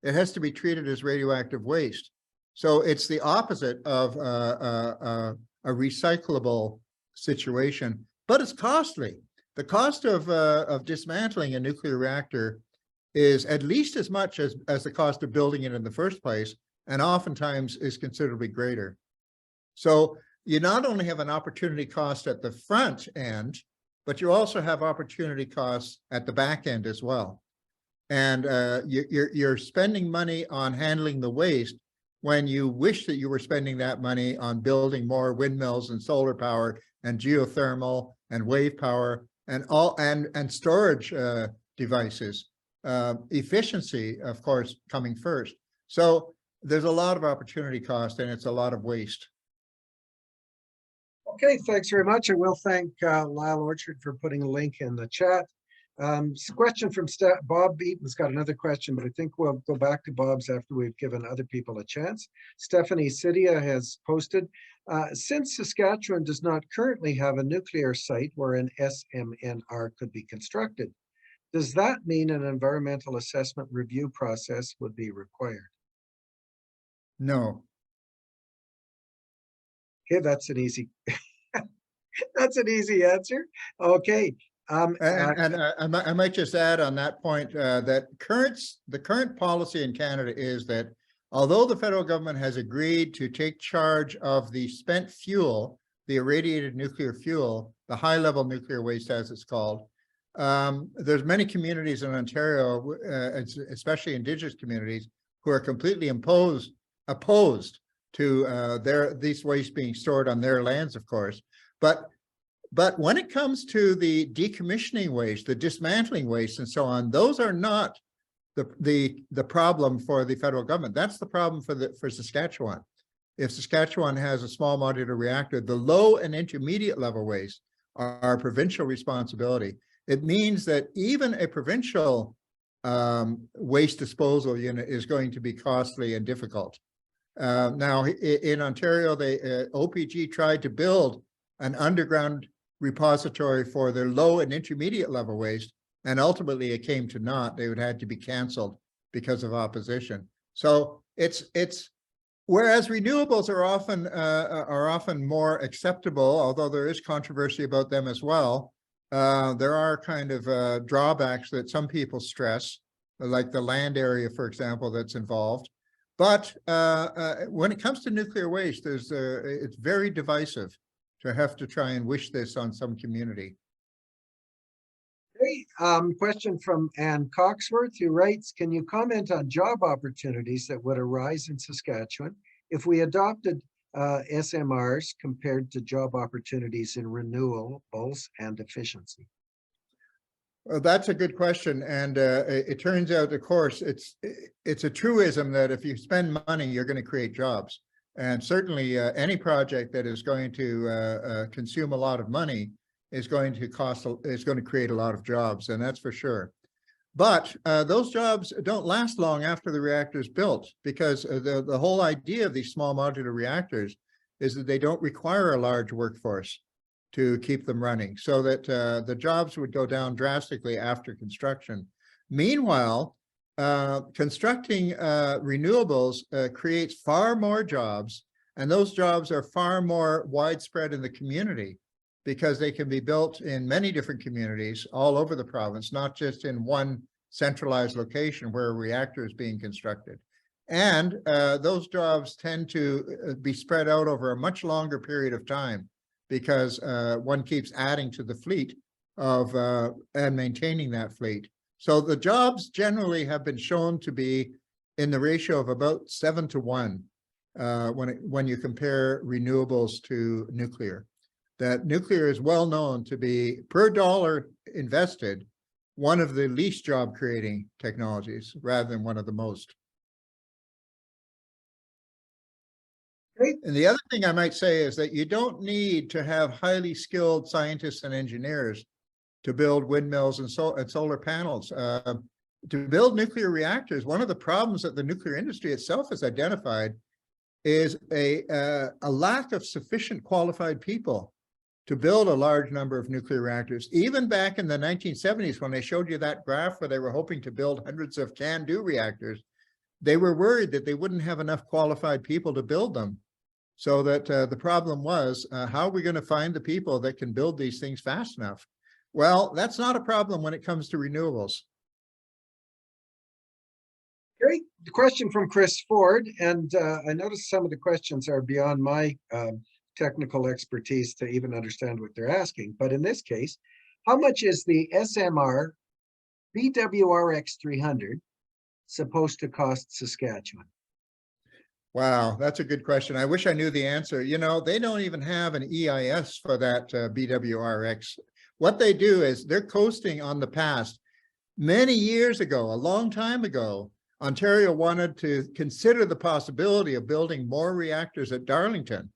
It has to be treated as radioactive waste. So it's the opposite of a recyclable situation, but it's costly. The cost of dismantling a nuclear reactor is at least as much as the cost of building it in the first place, and oftentimes is considerably greater. So you not only have an opportunity cost at the front end, but you also have opportunity costs at the back end as well. And you're spending money on handling the waste when you wish that you were spending that money on building more windmills and solar power and geothermal and wave power and storage devices. Efficiency, of course, coming first. So there's a lot of opportunity cost and it's a lot of waste. Okay, thanks very much. I will thank Lyle Orchard for putting a link in the chat. Question from Bob Beaton's got another question, but I think we'll go back to Bob's after we've given other people a chance. Stephanie Sidia has posted, since Saskatchewan does not currently have a nuclear site where an SMNR could be constructed, does that mean an environmental assessment review process would be required? No. Okay, that's an easy, that's an easy answer. Okay. I might just add on that point that the current policy in Canada is that although the federal government has agreed to take charge of the spent fuel, the irradiated nuclear fuel, the high-level nuclear waste as it's called, there's many communities in Ontario, especially Indigenous communities, who are completely opposed to these waste being stored on their lands, of course. But when it comes to the decommissioning waste, the dismantling waste and so on, those are not the problem for the federal government. That's the problem for Saskatchewan. If Saskatchewan has a small modular reactor, the low and intermediate level waste are provincial responsibility. It means that even a provincial waste disposal unit is going to be costly and difficult. Now, in Ontario, OPG tried to build an underground repository for their low and intermediate level waste, and ultimately it came to naught. They would have to be canceled because of opposition. So it's whereas renewables are often more acceptable, although there is controversy about them as well. There are kind of drawbacks that some people stress, like the land area, for example, that's involved. But when it comes to nuclear waste, it's very divisive to have to try and wish this on some community. Okay, question from Ann Coxworth, who writes, can you comment on job opportunities that would arise in Saskatchewan if we adopted SMRs compared to job opportunities in renewables and efficiency? Well, that's a good question. And it turns out, of course, it's a truism that if you spend money, you're going to create jobs. And certainly any project that is going to consume a lot of money is going to create a lot of jobs, and that's for sure. But those jobs don't last long after the reactor is built, because the whole idea of these small modular reactors is that they don't require a large workforce to keep them running, so that the jobs would go down drastically after construction. Meanwhile, constructing renewables creates far more jobs, and those jobs are far more widespread in the community because they can be built in many different communities all over the province, not just in one centralized location where a reactor is being constructed. And those jobs tend to be spread out over a much longer period of time because one keeps adding to the fleet and maintaining that fleet. So the jobs generally have been shown to be in the ratio of about 7 to 1 when you compare renewables to nuclear. That nuclear is well known to be, per dollar invested, one of the least job creating technologies rather than one of the most. Great. And the other thing I might say is that you don't need to have highly skilled scientists and engineers to build windmills and solar panels. To build nuclear reactors, one of the problems that the nuclear industry itself has identified is a lack of sufficient qualified people to build a large number of nuclear reactors. Even back in the 1970s, when they showed you that graph where they were hoping to build hundreds of CANDU reactors, they were worried that they wouldn't have enough qualified people to build them. So that the problem was, how are we going to find the people that can build these things fast enough? Well, that's not a problem when it comes to renewables. Great. The question from Chris Ford, and I noticed some of the questions are beyond my technical expertise to even understand what they're asking. But in this case, how much is the SMR BWRX 300 supposed to cost Saskatchewan? Wow, that's a good question. I wish I knew the answer. You know, they don't even have an EIS for that BWRX. What they do is they're coasting on the past. Many years ago, a long time ago, Ontario wanted to consider the possibility of building more reactors at Darlington.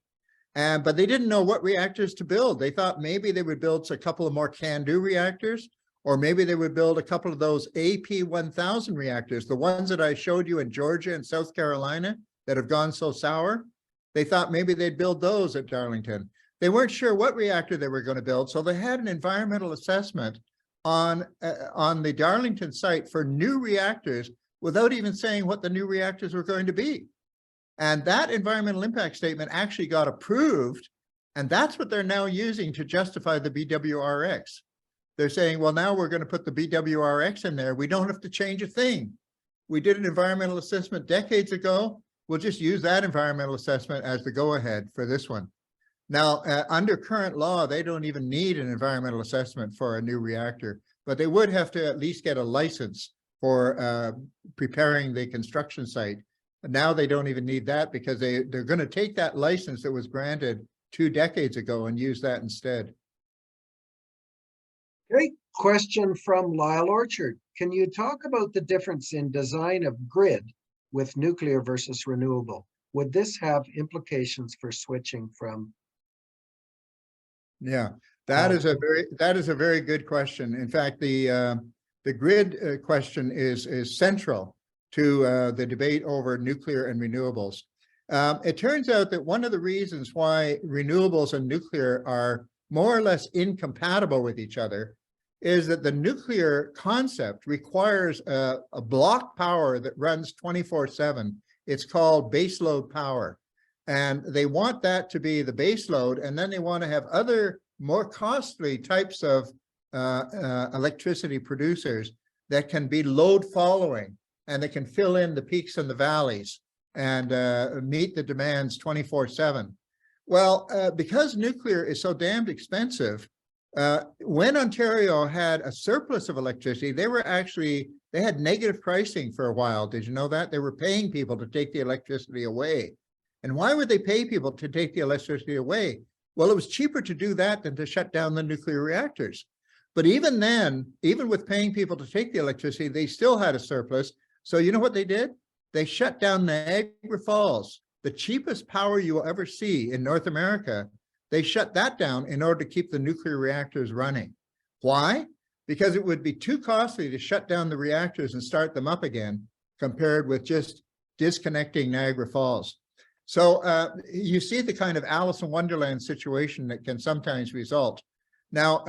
But they didn't know what reactors to build. They thought maybe they would build a couple of more CANDU reactors, or maybe they would build a couple of those AP1000 reactors, the ones that I showed you in Georgia and South Carolina that have gone so sour. They thought maybe they'd build those at Darlington. They weren't sure what reactor they were going to build, so they had an environmental assessment on the Darlington site for new reactors without even saying what the new reactors were going to be. And that environmental impact statement actually got approved, and that's what they're now using to justify the BWRX. They're saying, well, now we're going to put the BWRX in there. We don't have to change a thing. We did an environmental assessment decades ago. We'll just use that environmental assessment as the go-ahead for this one. Now, under current law, they don't even need an environmental assessment for a new reactor, but they would have to at least get a license for preparing the construction site. Now they don't even need that because they're going to take that license that was granted 2 decades ago and use that instead. Great question from Lyle Orchard. Can you talk about the difference in design of grid with nuclear versus renewable? Would this have implications for switching from? Yeah, that is a very good question. In fact, the grid question is central to the debate over nuclear and renewables. It turns out that one of the reasons why renewables and nuclear are more or less incompatible with each other is that the nuclear concept requires a block power that runs 24/7. It's called baseload power. And they want that to be the baseload, and then they want to have other more costly types of electricity producers that can be load following, and they can fill in the peaks and the valleys and meet the demands 24/7. Well, because nuclear is so damned expensive, when Ontario had a surplus of electricity, they had negative pricing for a while. Did you know that? They were paying people to take the electricity away. And why would they pay people to take the electricity away? Well, it was cheaper to do that than to shut down the nuclear reactors. But even then, even with paying people to take the electricity, they still had a surplus. So you know what they did? They shut down Niagara Falls, the cheapest power you will ever see in North America. They shut that down in order to keep the nuclear reactors running. Why? Because it would be too costly to shut down the reactors and start them up again, compared with just disconnecting Niagara Falls. So you see the kind of Alice in Wonderland situation that can sometimes result. Now,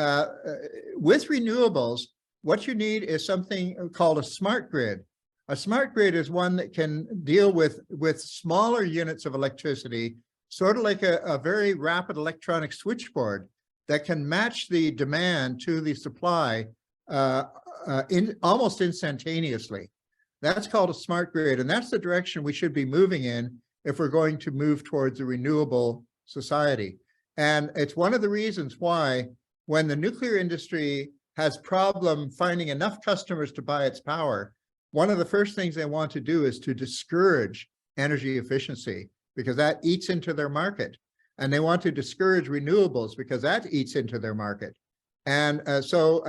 with renewables, what you need is something called a smart grid. A smart grid is one that can deal with smaller units of electricity, sort of like a very rapid electronic switchboard that can match the demand to the supply almost instantaneously. That's called a smart grid, and that's the direction we should be moving in if we're going to move towards a renewable society. And it's one of the reasons why when the nuclear industry has problem finding enough customers to buy its power, one of the first things they want to do is to discourage energy efficiency, because that eats into their market. And they want to discourage renewables because that eats into their market. And so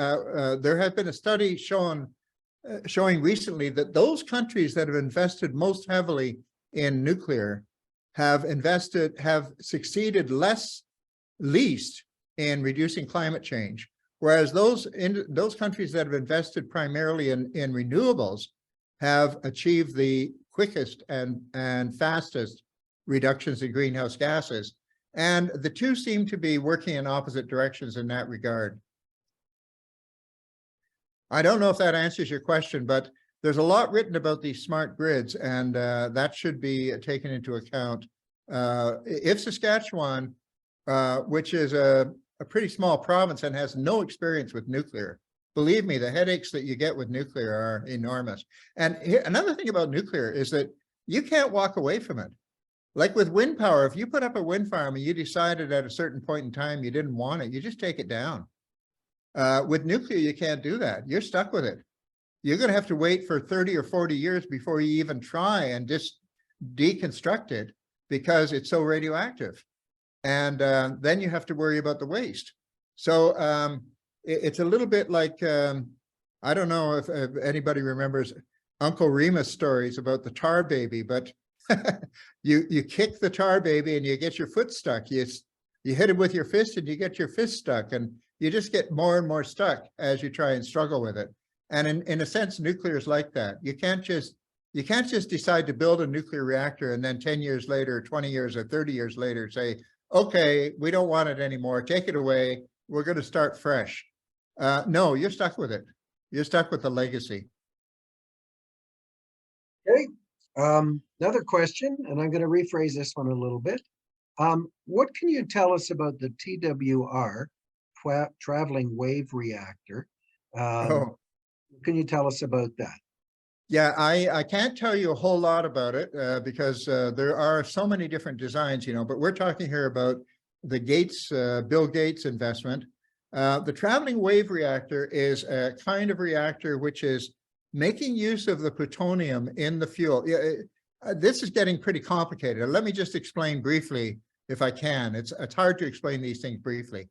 there has been a study showing recently that those countries that have invested most heavily in nuclear have succeeded least in reducing climate change, whereas those countries that have invested primarily in renewables have achieved the quickest and fastest reductions in greenhouse gases. And the two seem to be working in opposite directions in that regard. I don't know if that answers your question, but there's a lot written about these smart grids, and that should be taken into account. If Saskatchewan, which is a pretty small province and has no experience with nuclear, believe me, the headaches that you get with nuclear are enormous. And another thing about nuclear is that you can't walk away from it. Like with wind power, if you put up a wind farm and you decided at a certain point in time you didn't want it, you just take it down. With nuclear, you can't do that. You're stuck with it. You're going to have to wait for 30 or 40 years before you even try and just deconstruct it because it's so radioactive. And then you have to worry about the waste. So it's a little bit like, I don't know if anybody remembers Uncle Remus stories about the tar baby, but You kick the tar baby and you get your foot stuck. You hit it with your fist and you get your fist stuck, and you just get more and more stuck as you try and struggle with it. And in a sense, nuclear is like that. You can't just decide to build a nuclear reactor and then 10 years later, 20 years or 30 years later say, okay, we don't want it anymore. Take it away. We're going to start fresh. No, you're stuck with it. You're stuck with the legacy. Okay. Another question, and I'm going to rephrase this one a little bit. What can you tell us about the TWR, traveling wave reactor? Can you tell us about that? Yeah, I can't tell you a whole lot about it because there are so many different designs, but we're talking here about the Bill Gates investment. The traveling wave reactor is a kind of reactor which is making use of the plutonium in the fuel. This is getting pretty complicated. Let me just explain briefly, if I can. It's hard to explain these things briefly.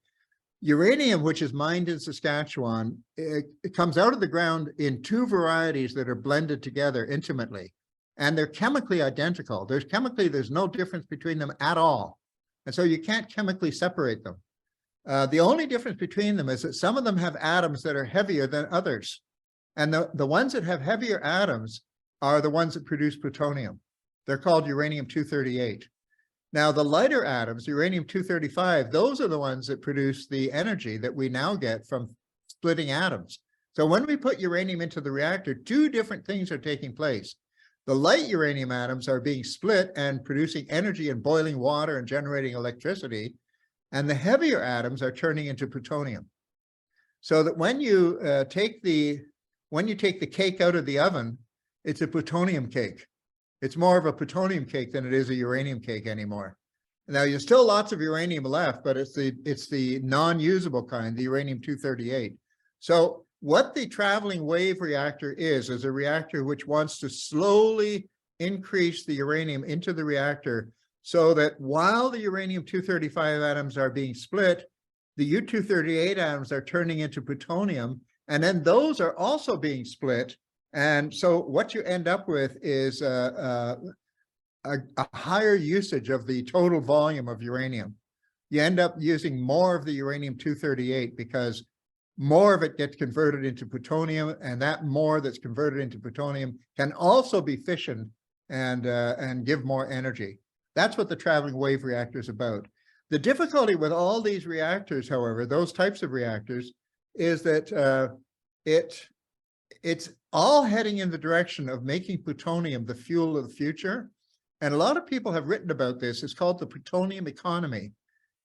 Uranium, which is mined in Saskatchewan, it comes out of the ground in two varieties that are blended together intimately, and they're chemically identical. There's no difference between them at all. And so you can't chemically separate them. The only difference between them is that some of them have atoms that are heavier than others. And the ones that have heavier atoms are the ones that produce plutonium. They're called uranium-238. Now, the lighter atoms, uranium-235, those are the ones that produce the energy that we now get from splitting atoms. So when we put uranium into the reactor, two different things are taking place. The light uranium atoms are being split and producing energy and boiling water and generating electricity. And the heavier atoms are turning into plutonium. So that when you take the cake out of the oven, it's a plutonium cake. It's more of a plutonium cake than it is a uranium cake anymore. Now, there's still lots of uranium left, but it's the non-usable kind, the uranium-238. So what the traveling wave reactor is a reactor which wants to slowly increase the uranium into the reactor so that while the uranium-235 atoms are being split, the U-238 atoms are turning into plutonium, and then those are also being split. And so what you end up with is a higher usage of the total volume of uranium. You end up using more of the uranium-238 because more of it gets converted into plutonium, and that more that's converted into plutonium can also be fissioned and give more energy. That's what the traveling wave reactor is about. The difficulty with all these reactors, however, those types of reactors, is that it's all heading in the direction of making plutonium the fuel of the future. And a lot of people have written about this. It's called the plutonium economy.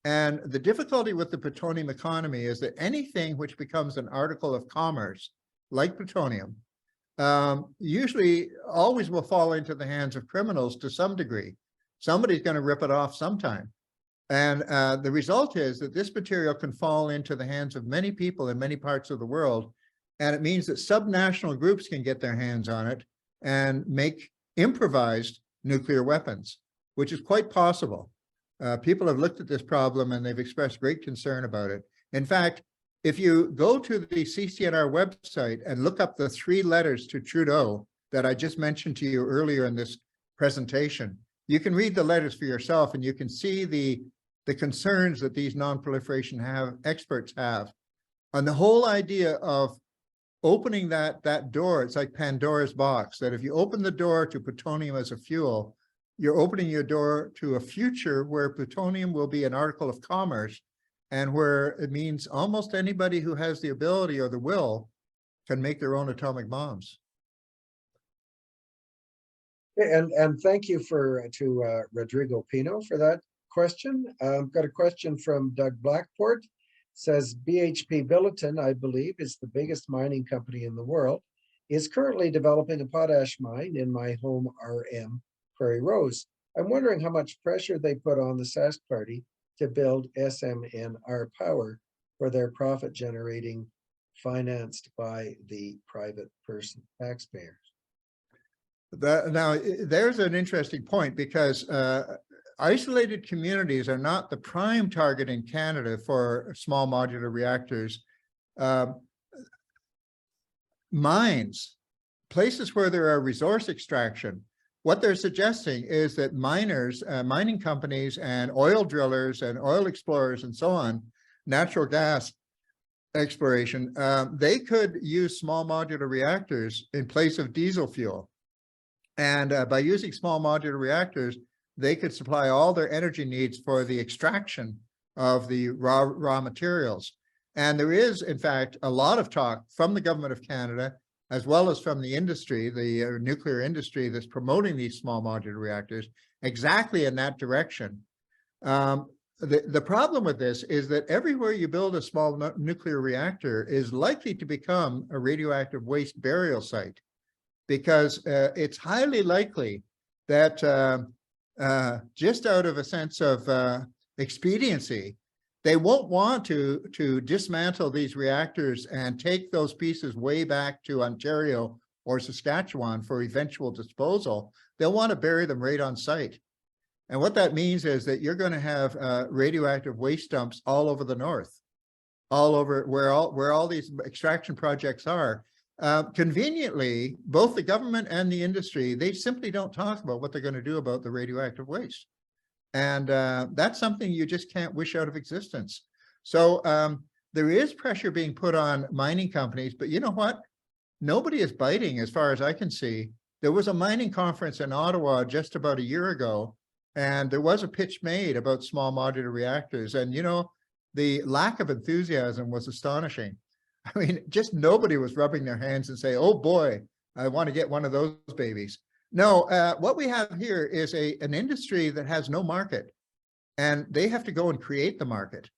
And the difficulty with the plutonium economy is that anything which becomes an article of commerce, like plutonium, usually always will fall into the hands of criminals to some degree. Somebody's going to rip it off sometime. And the result is that this material can fall into the hands of many people in many parts of the world. And it means that subnational groups can get their hands on it and make improvised nuclear weapons, which is quite possible. People have looked at this problem and they've expressed great concern about it. In fact, if you go to the CCNR website and look up the 3 letters to Trudeau that I just mentioned to you earlier in this presentation, you can read the letters for yourself and you can see the concerns that these non-proliferation experts have on the whole idea of opening that door. It's like Pandora's box, that if you open the door to plutonium as a fuel, you're opening your door to a future where plutonium will be an article of commerce and where it means almost anybody who has the ability or the will can make their own atomic bombs. And thank you to Rodrigo Pino for that question. I've got a question from Doug Blackport. Says BHP Billiton, I believe, is the biggest mining company in the world, is currently developing a potash mine in my home RM Prairie Rose. I'm wondering how much pressure they put on the Sask Party to build SMNR power for their profit generating, financed by the private person taxpayers. Now, there's an interesting point because isolated communities are not the prime target in Canada for small modular reactors. Mines, places where there are resource extraction, what they're suggesting is that miners, mining companies and oil drillers and oil explorers and so on, natural gas exploration, they could use small modular reactors in place of diesel fuel. And by using small modular reactors, they could supply all their energy needs for the extraction of the raw materials. And there is, in fact, a lot of talk from the government of Canada, as well as from the industry, the nuclear industry that's promoting these small modular reactors, exactly in that direction. The problem with this is that everywhere you build a small nuclear reactor is likely to become a radioactive waste burial site, because it's highly likely that just out of a sense of expediency, they won't want to dismantle these reactors and take those pieces way back to Ontario or Saskatchewan for eventual disposal. They'll want to bury them right on site. And what that means is that you're going to have radioactive waste dumps all over the north, all over where all these extraction projects are. Conveniently, both the government and the industry, they simply don't talk about what they're going to do about the radioactive waste. And that's something you just can't wish out of existence. So there is pressure being put on mining companies, but you know what? Nobody is biting as far as I can see. There was a mining conference in Ottawa just about a year ago, and there was a pitch made about small modular reactors. And, you know, the lack of enthusiasm was astonishing. I mean, just nobody was rubbing their hands and say, oh boy, I want to get one of those babies. No, what we have here is an industry that has no market, and they have to go and create the market.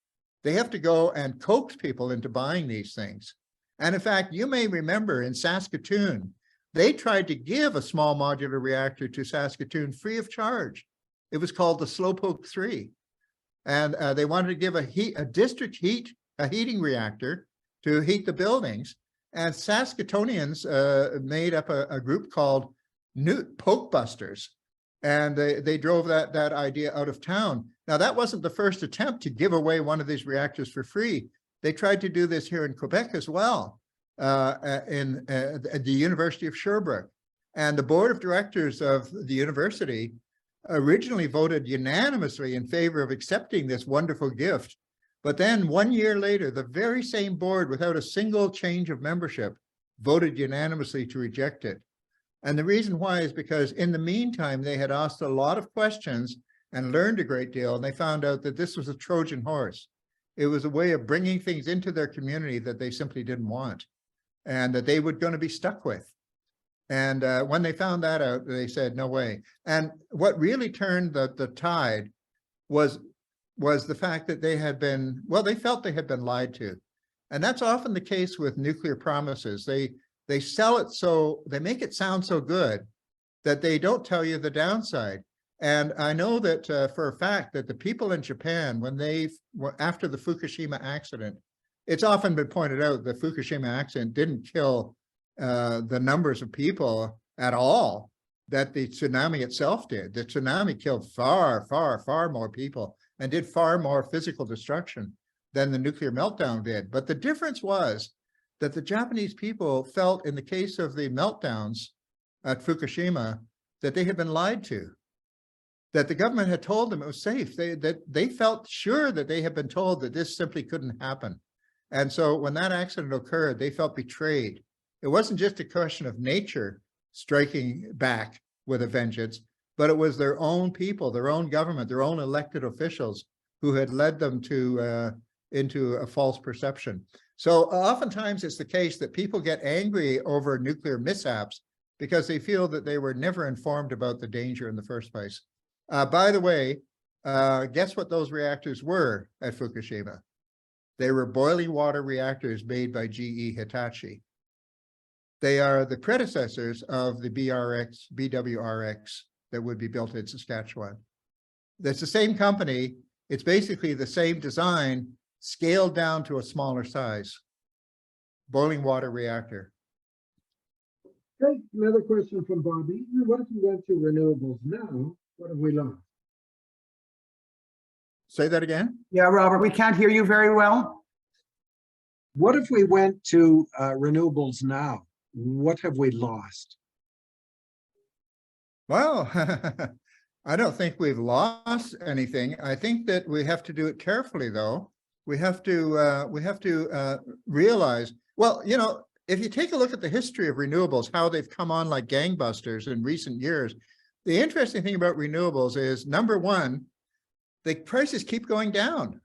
They have to go and coax people into buying these things. And in fact, you may remember in Saskatoon, they tried to give a small modular reactor to Saskatoon free of charge. It was called the Slowpoke 3. And they wanted to give a district heating reactor to heat the buildings. And Saskatoonians made up a group called Poke Busters, and they drove that idea out of town. Now, that wasn't the first attempt to give away one of these reactors for free. They tried to do this here in Quebec as well, at the University of Sherbrooke. And the board of directors of the university originally voted unanimously in favor of accepting this wonderful gift. But then 1 year later, the very same board, without a single change of membership, voted unanimously to reject it. And the reason why is because in the meantime, they had asked a lot of questions and learned a great deal, and they found out that this was a Trojan horse. It was a way of bringing things into their community that they simply didn't want and that they were going to be stuck with. And when they found that out, they said, no way. And what really turned the tide was the fact that they had been, well, they felt they had been lied to. And that's often the case with nuclear promises. They sell it so, they make it sound so good that they don't tell you the downside. And I know that for a fact that the people in Japan, after the Fukushima accident, it's often been pointed out the Fukushima accident didn't kill the numbers of people at all that the tsunami itself did. The tsunami killed far, far, far more people and did far more physical destruction than the nuclear meltdown did. But the difference was that the Japanese people felt, in the case of the meltdowns at Fukushima, that they had been lied to, that the government had told them it was safe. They felt sure that they had been told that this simply couldn't happen. And so when that accident occurred, they felt betrayed. It wasn't just a question of nature striking back with a vengeance, but it was their own people, their own government, their own elected officials who had led them to into a false perception. So oftentimes it's the case that people get angry over nuclear mishaps because they feel that they were never informed about the danger in the first place. By the way, guess what those reactors were at Fukushima? They were boiling water reactors made by GE Hitachi. They are the predecessors of the BWRX that would be built in Saskatchewan. That's the same company. It's basically the same design, scaled down to a smaller size. Boiling water reactor. Okay, another question from Bobby. What if we went to renewables now? What have we lost? Say that again? Yeah, Robert, we can't hear you very well. What if we went to renewables now? What have we lost? Well, I don't think we've lost anything. I think that we have to do it carefully, though. We have to realize, well, you know, if you take a look at the history of renewables, how they've come on like gangbusters in recent years, the interesting thing about renewables is, number one, the prices keep going down.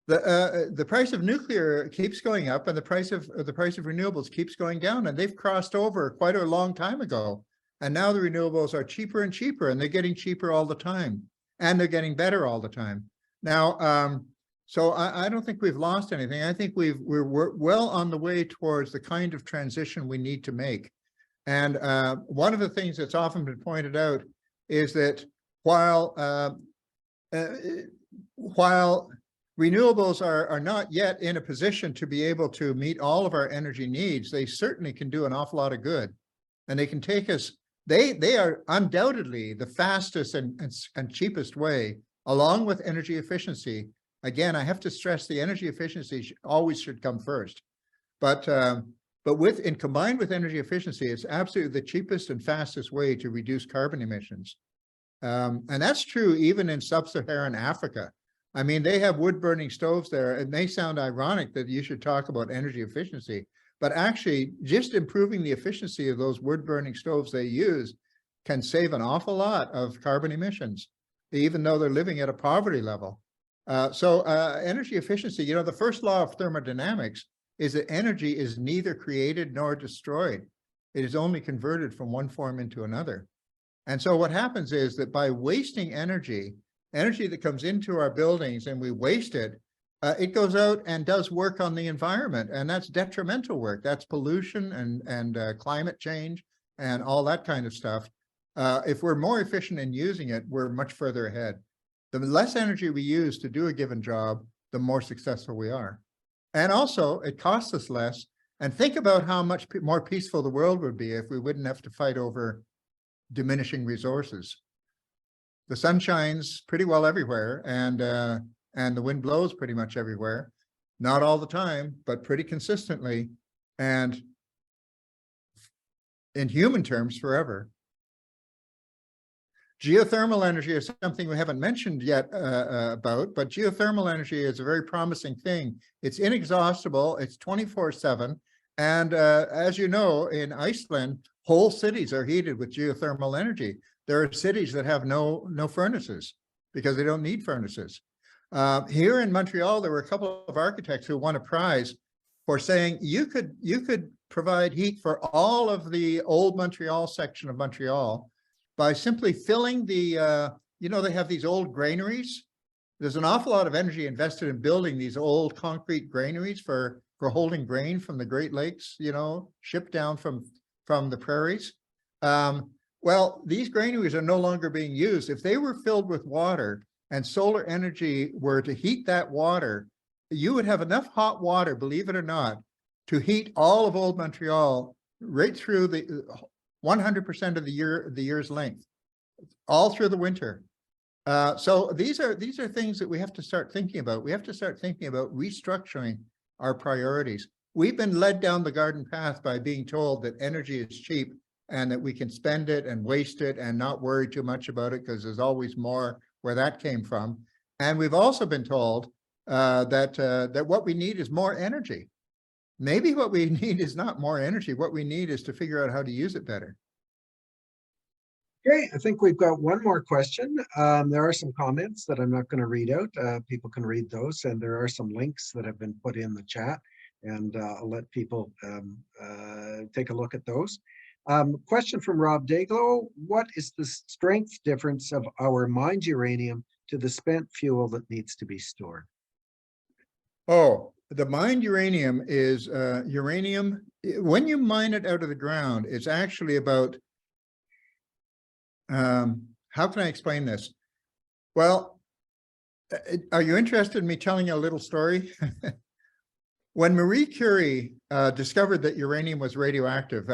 The price of nuclear keeps going up, and the price of renewables keeps going down, and they've crossed over quite a long time ago. And now the renewables are cheaper and cheaper, and they're getting cheaper all the time, and they're getting better all the time. Now, so I don't think we've lost anything. I think we're well on the way towards the kind of transition we need to make. And one of the things that's often been pointed out is that while renewables are not yet in a position to be able to meet all of our energy needs, they certainly can do an awful lot of good. And they can take us, they are undoubtedly the fastest and cheapest way, along with energy efficiency. Again, I have to stress the energy efficiency always should come first. But combined with energy efficiency, it's absolutely the cheapest and fastest way to reduce carbon emissions. And that's true even in sub-Saharan Africa. I mean, they have wood burning stoves there. It may sound ironic that you should talk about energy efficiency, but actually just improving the efficiency of those wood burning stoves they use can save an awful lot of carbon emissions, even though they're living at a poverty level. So energy efficiency, you know, the first law of thermodynamics is that energy is neither created nor destroyed. It is only converted from one form into another. And so what happens is that by wasting energy that comes into our buildings and we waste it, it goes out and does work on the environment, and that's detrimental work. That's pollution and climate change and all that kind of stuff. If we're more efficient in using it, we're much further ahead. The less energy we use to do a given job, the more successful we are. And also, it costs us less. And think about how much more peaceful the world would be if we wouldn't have to fight over diminishing resources. The sun shines pretty well everywhere, and the wind blows pretty much everywhere. Not all the time, but pretty consistently, and in human terms, forever. Geothermal energy is something we haven't mentioned yet but geothermal energy is a very promising thing. It's inexhaustible, it's 24/7, and as you know, in Iceland, whole cities are heated with geothermal energy. There are cities that have no furnaces because they don't need furnaces. Here in Montreal, there were a couple of architects who won a prize for saying you could provide heat for all of the old Montreal section of Montreal by simply filling the, you know, they have these old granaries. There's an awful lot of energy invested in building these old concrete granaries for holding grain from the Great Lakes, you know, shipped down from the prairies. Well, these granaries are no longer being used. If they were filled with water and solar energy were to heat that water, you would have enough hot water, believe it or not, to heat all of old Montreal right through the 100% of the year's length, all through the winter. So these are things that we have to start thinking about. We have to start thinking about restructuring our priorities. We've been led down the garden path by being told that energy is cheap and that we can spend it and waste it and not worry too much about it because there's always more where that came from. And we've also been told that what we need is more energy. Maybe what we need is not more energy. What we need is to figure out how to use it better. Okay, I think we've got one more question. There are some comments that I'm not going to read out. People can read those, and there are some links that have been put in the chat, and I'll let people take a look at those. Question from Rob Daglow: what is the strength difference of our mined uranium to the spent fuel that needs to be stored? Oh, the mined uranium is uranium. When you mine it out of the ground, it's actually about, how can I explain this? Well, are you interested in me telling you a little story? When Marie Curie discovered that uranium was radioactive,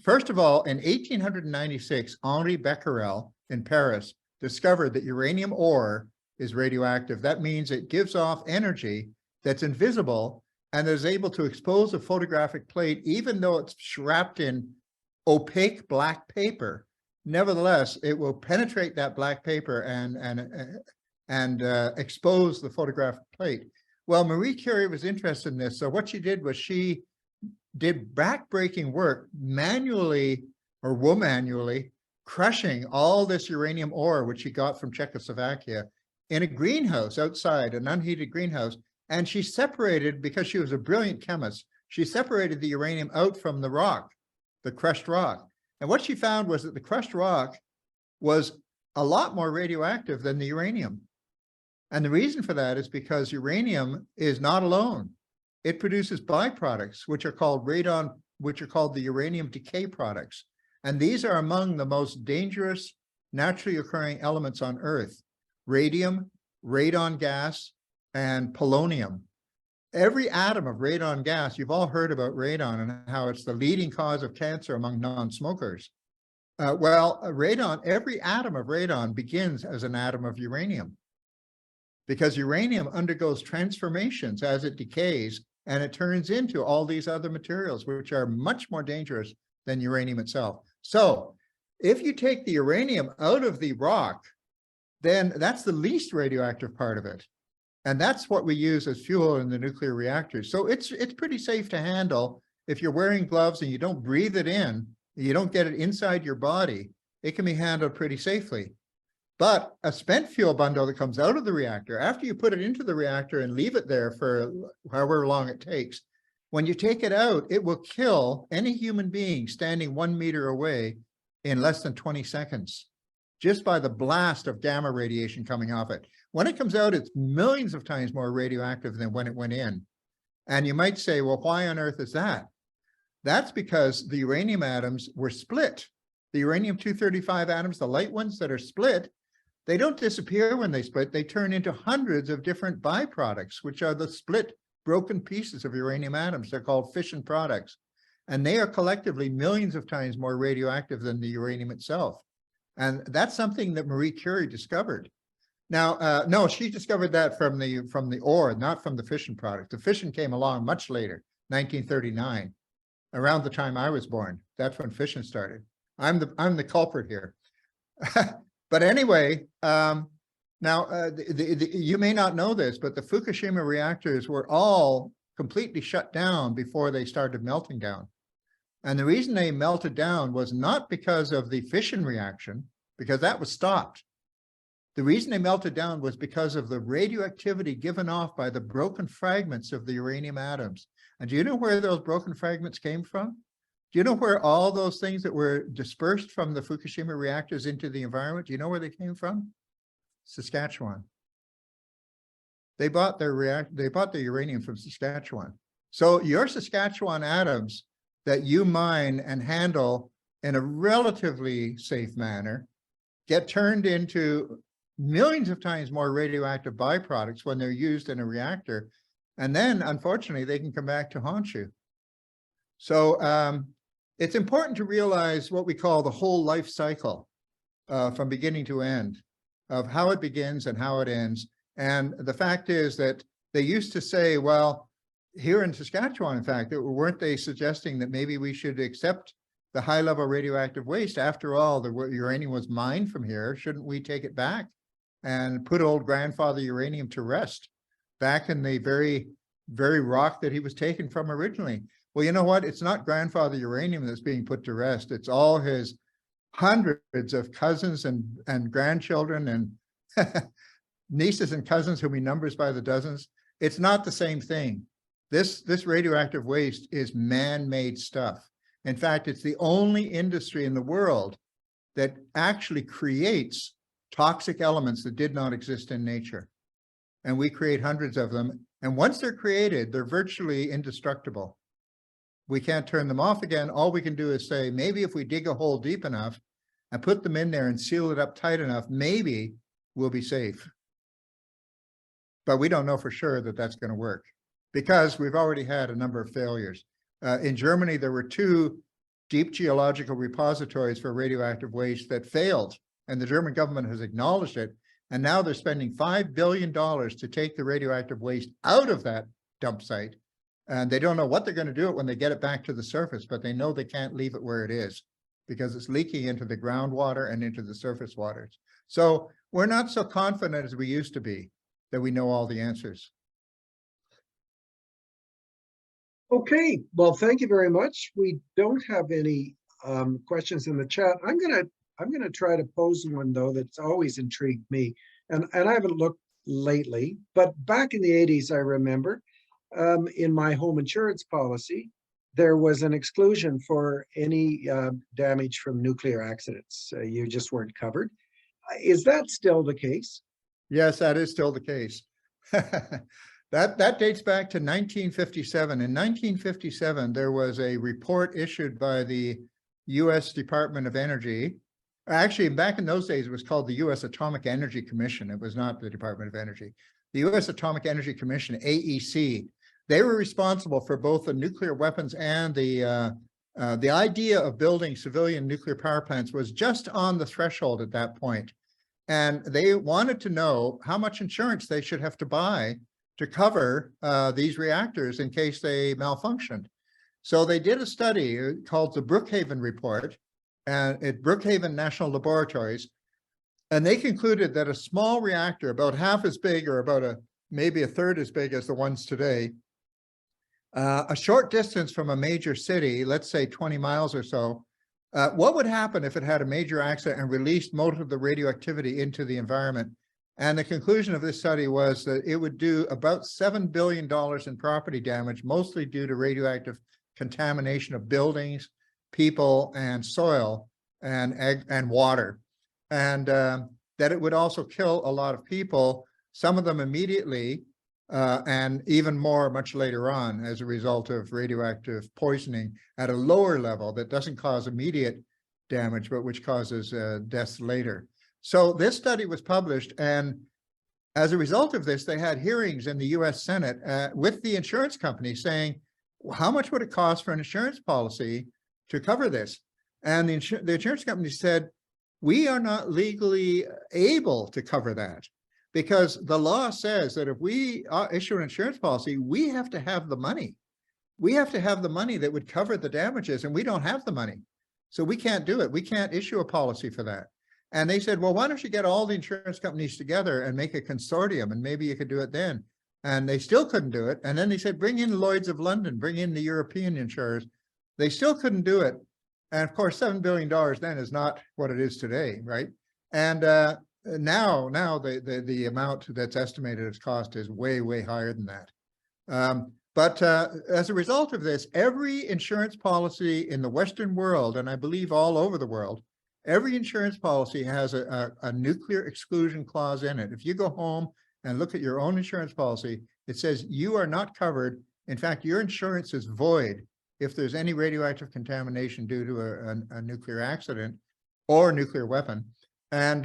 first of all, in 1896, Henri Becquerel in Paris discovered that uranium ore is radioactive. That means it gives off energy that's invisible and is able to expose a photographic plate even though it's wrapped in opaque black paper. nevertheless, it will penetrate that black paper and expose the photographic plate. Well, Marie Curie was interested in this. So what she did was she did backbreaking work manually or manually crushing all this uranium ore, which she got from Czechoslovakia, in a greenhouse outside, an unheated greenhouse. And she separated, because she was a brilliant chemist, she separated the uranium out from the rock, the crushed rock. And what she found was that the crushed rock was a lot more radioactive than the uranium. And the reason for that is because uranium is not alone. It produces byproducts, which are called radon, which are called the uranium decay products. And these are among the most dangerous naturally occurring elements on Earth: radium, radon gas, and polonium. Every atom of radon gas, you've all heard about radon and how it's the leading cause of cancer among non-smokers. Radon, every atom of radon begins as an atom of uranium, because uranium undergoes transformations as it decays, and it turns into all these other materials, which are much more dangerous than uranium itself. So if you take the uranium out of the rock, then that's the least radioactive part of it. And that's what we use as fuel in the nuclear reactors. So it's pretty safe to handle. If you're wearing gloves and you don't breathe it in, you don't get it inside your body, it can be handled pretty safely. But a spent fuel bundle that comes out of the reactor, after you put it into the reactor and leave it there for however long it takes, when you take it out, it will kill any human being standing 1 meter away in less than 20 seconds, just by the blast of gamma radiation coming off it. When it comes out, it's millions of times more radioactive than when it went in. And you might say, well, why on earth is that? That's because the uranium atoms were split. The uranium-235 atoms, the light ones that are split, they don't disappear when they split. They turn into hundreds of different byproducts, which are the split, broken pieces of uranium atoms. They're called fission products. And they are collectively millions of times more radioactive than the uranium itself. And that's something that Marie Curie discovered. Now, no, she discovered that from the ore, not from the fission product. The fission came along much later, 1939, around the time I was born. That's when fission started. I'm the culprit here. But anyway, you may not know this, but the Fukushima reactors were all completely shut down before they started melting down. And the reason they melted down was not because of the fission reaction, because that was stopped. The reason they melted down was because of the radioactivity given off by the broken fragments of the uranium atoms. And do you know where those broken fragments came from? Do you know where all those things that were dispersed from the Fukushima reactors into the environment, do you know where they came from? Saskatchewan. They bought their uranium from Saskatchewan. So your Saskatchewan atoms that you mine and handle in a relatively safe manner get turned into millions of times more radioactive byproducts when they're used in a reactor. And then, unfortunately, they can come back to haunt you. So it's important to realize what we call the whole life cycle from beginning to end, of how it begins and how it ends. And the fact is that they used to say, well, here in Saskatchewan, in fact, weren't they suggesting that maybe we should accept the high level radioactive waste? After all, the uranium was mined from here. Shouldn't we take it back and put old grandfather uranium to rest back in the very, very rock that he was taken from originally? Well, you know what? It's not grandfather uranium that's being put to rest. It's all his hundreds of cousins and grandchildren and nieces and cousins whom he numbers by the dozens. It's not the same thing. This radioactive waste is man-made stuff. In fact, it's the only industry in the world that actually creates toxic elements that did not exist in nature. And we create hundreds of them. And once they're created, they're virtually indestructible. We can't turn them off again. All we can do is say, maybe if we dig a hole deep enough and put them in there and seal it up tight enough, maybe we'll be safe. But we don't know for sure that that's going to work, because we've already had a number of failures. In Germany, there were 2 deep geological repositories for radioactive waste that failed, and the German government has acknowledged it. And now they're spending $5 billion to take the radioactive waste out of that dump site. And they don't know what they're going to do when they get it back to the surface, but they know they can't leave it where it is. because it's leaking into the groundwater and into the surface waters. So we're not so confident as we used to be that we know all the answers. Okay, well, thank you very much. We don't have any questions in the chat. I'm gonna try to pose one though that's always intrigued me, and I haven't looked lately, but back in the 80s, I remember in my home insurance policy, there was an exclusion for any damage from nuclear accidents. You just weren't covered. Is that still the case? Yes, that is still the case. That dates back to 1957. In 1957, there was a report issued by the U.S. Department of Energy. Actually, back in those days, it was called the U.S. Atomic Energy Commission. It was not the Department of Energy. The U.S. Atomic Energy Commission, AEC, they were responsible for both the nuclear weapons and the idea of building civilian nuclear power plants was just on the threshold at that point. And they wanted to know how much insurance they should have to buy to cover these reactors in case they malfunctioned. So they did a study called the Brookhaven Report at Brookhaven National Laboratories, and they concluded that a small reactor, about half as big or about maybe a third as big as the ones today, a short distance from a major city, let's say 20 miles or so, what would happen if it had a major accident and released most of the radioactivity into the environment? And the conclusion of this study was that it would do about $7 billion in property damage, mostly due to radioactive contamination of buildings, people, and soil, and water. And that it would also kill a lot of people, some of them immediately, and even more much later on as a result of radioactive poisoning at a lower level that doesn't cause immediate damage, but which causes deaths later. So this study was published, and as a result of this, they had hearings in the US Senate with the insurance company saying, how much would it cost for an insurance policy to cover this? And the insurance company said, we are not legally able to cover that, because the law says that if we issue an insurance policy, we have to have the money. We have to have the money that would cover the damages, and we don't have the money. So we can't do it. We can't issue a policy for that. And they said, well, why don't you get all the insurance companies together and make a consortium, and maybe you could do it then. And they still couldn't do it. And then they said, bring in Lloyd's of London, bring in the European insurers. They still couldn't do it. And of course, $7 billion then is not what it is today, right? And now the amount that's estimated as cost is way, way higher than that. But as a result of this, every insurance policy in the Western world, and I believe all over the world, every insurance policy has a nuclear exclusion clause in it. If you go home and look at your own insurance policy, it says you are not covered. In fact, your insurance is void if there's any radioactive contamination due to a nuclear accident or a nuclear weapon. And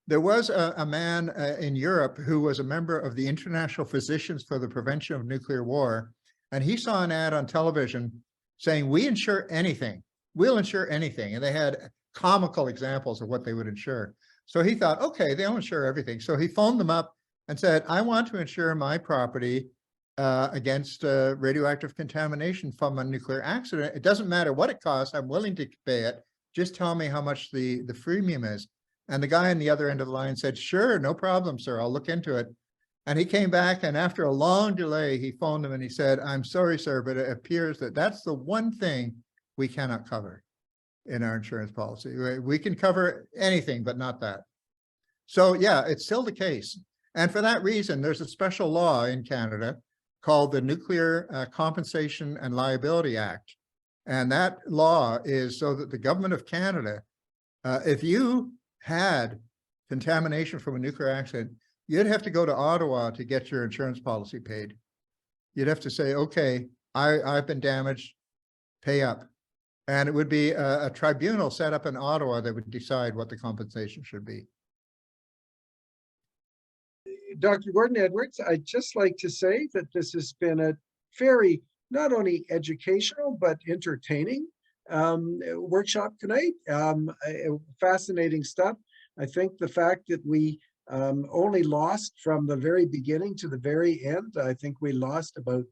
there was a man in Europe who was a member of the International Physicians for the Prevention of Nuclear War. And he saw an ad on television saying, we insure anything. We'll insure anything. And they had comical examples of what they would insure. So he thought, okay, they'll insure everything. So he phoned them up and said, I want to insure my property against radioactive contamination from a nuclear accident. It doesn't matter what it costs. I'm willing to pay it. Just tell me how much the premium is. And the guy on the other end of the line said, sure, no problem, sir. I'll look into it. And he came back, and after a long delay, he phoned him and he said, I'm sorry, sir, but it appears that that's the one thing we cannot cover in our insurance policy. We can cover anything, but not that. So yeah, it's still the case. And for that reason, there's a special law in Canada called the Nuclear Compensation and Liability Act. And that law is so that the government of Canada, if you had contamination from a nuclear accident, you'd have to go to Ottawa to get your insurance policy paid. You'd have to say, okay, I've been damaged, pay up. And it would be a tribunal set up in Ottawa that would decide what the compensation should be. Dr. Gordon Edwards, I'd just like to say that this has been a very, not only educational, but entertaining workshop tonight. Fascinating stuff. I think the fact that we only lost from the very beginning to the very end, I think we lost about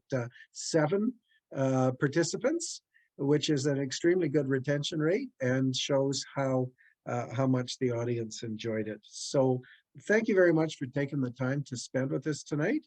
7 participants. which is an extremely good retention rate and shows how much the audience enjoyed it. So thank you very much for taking the time to spend with us tonight.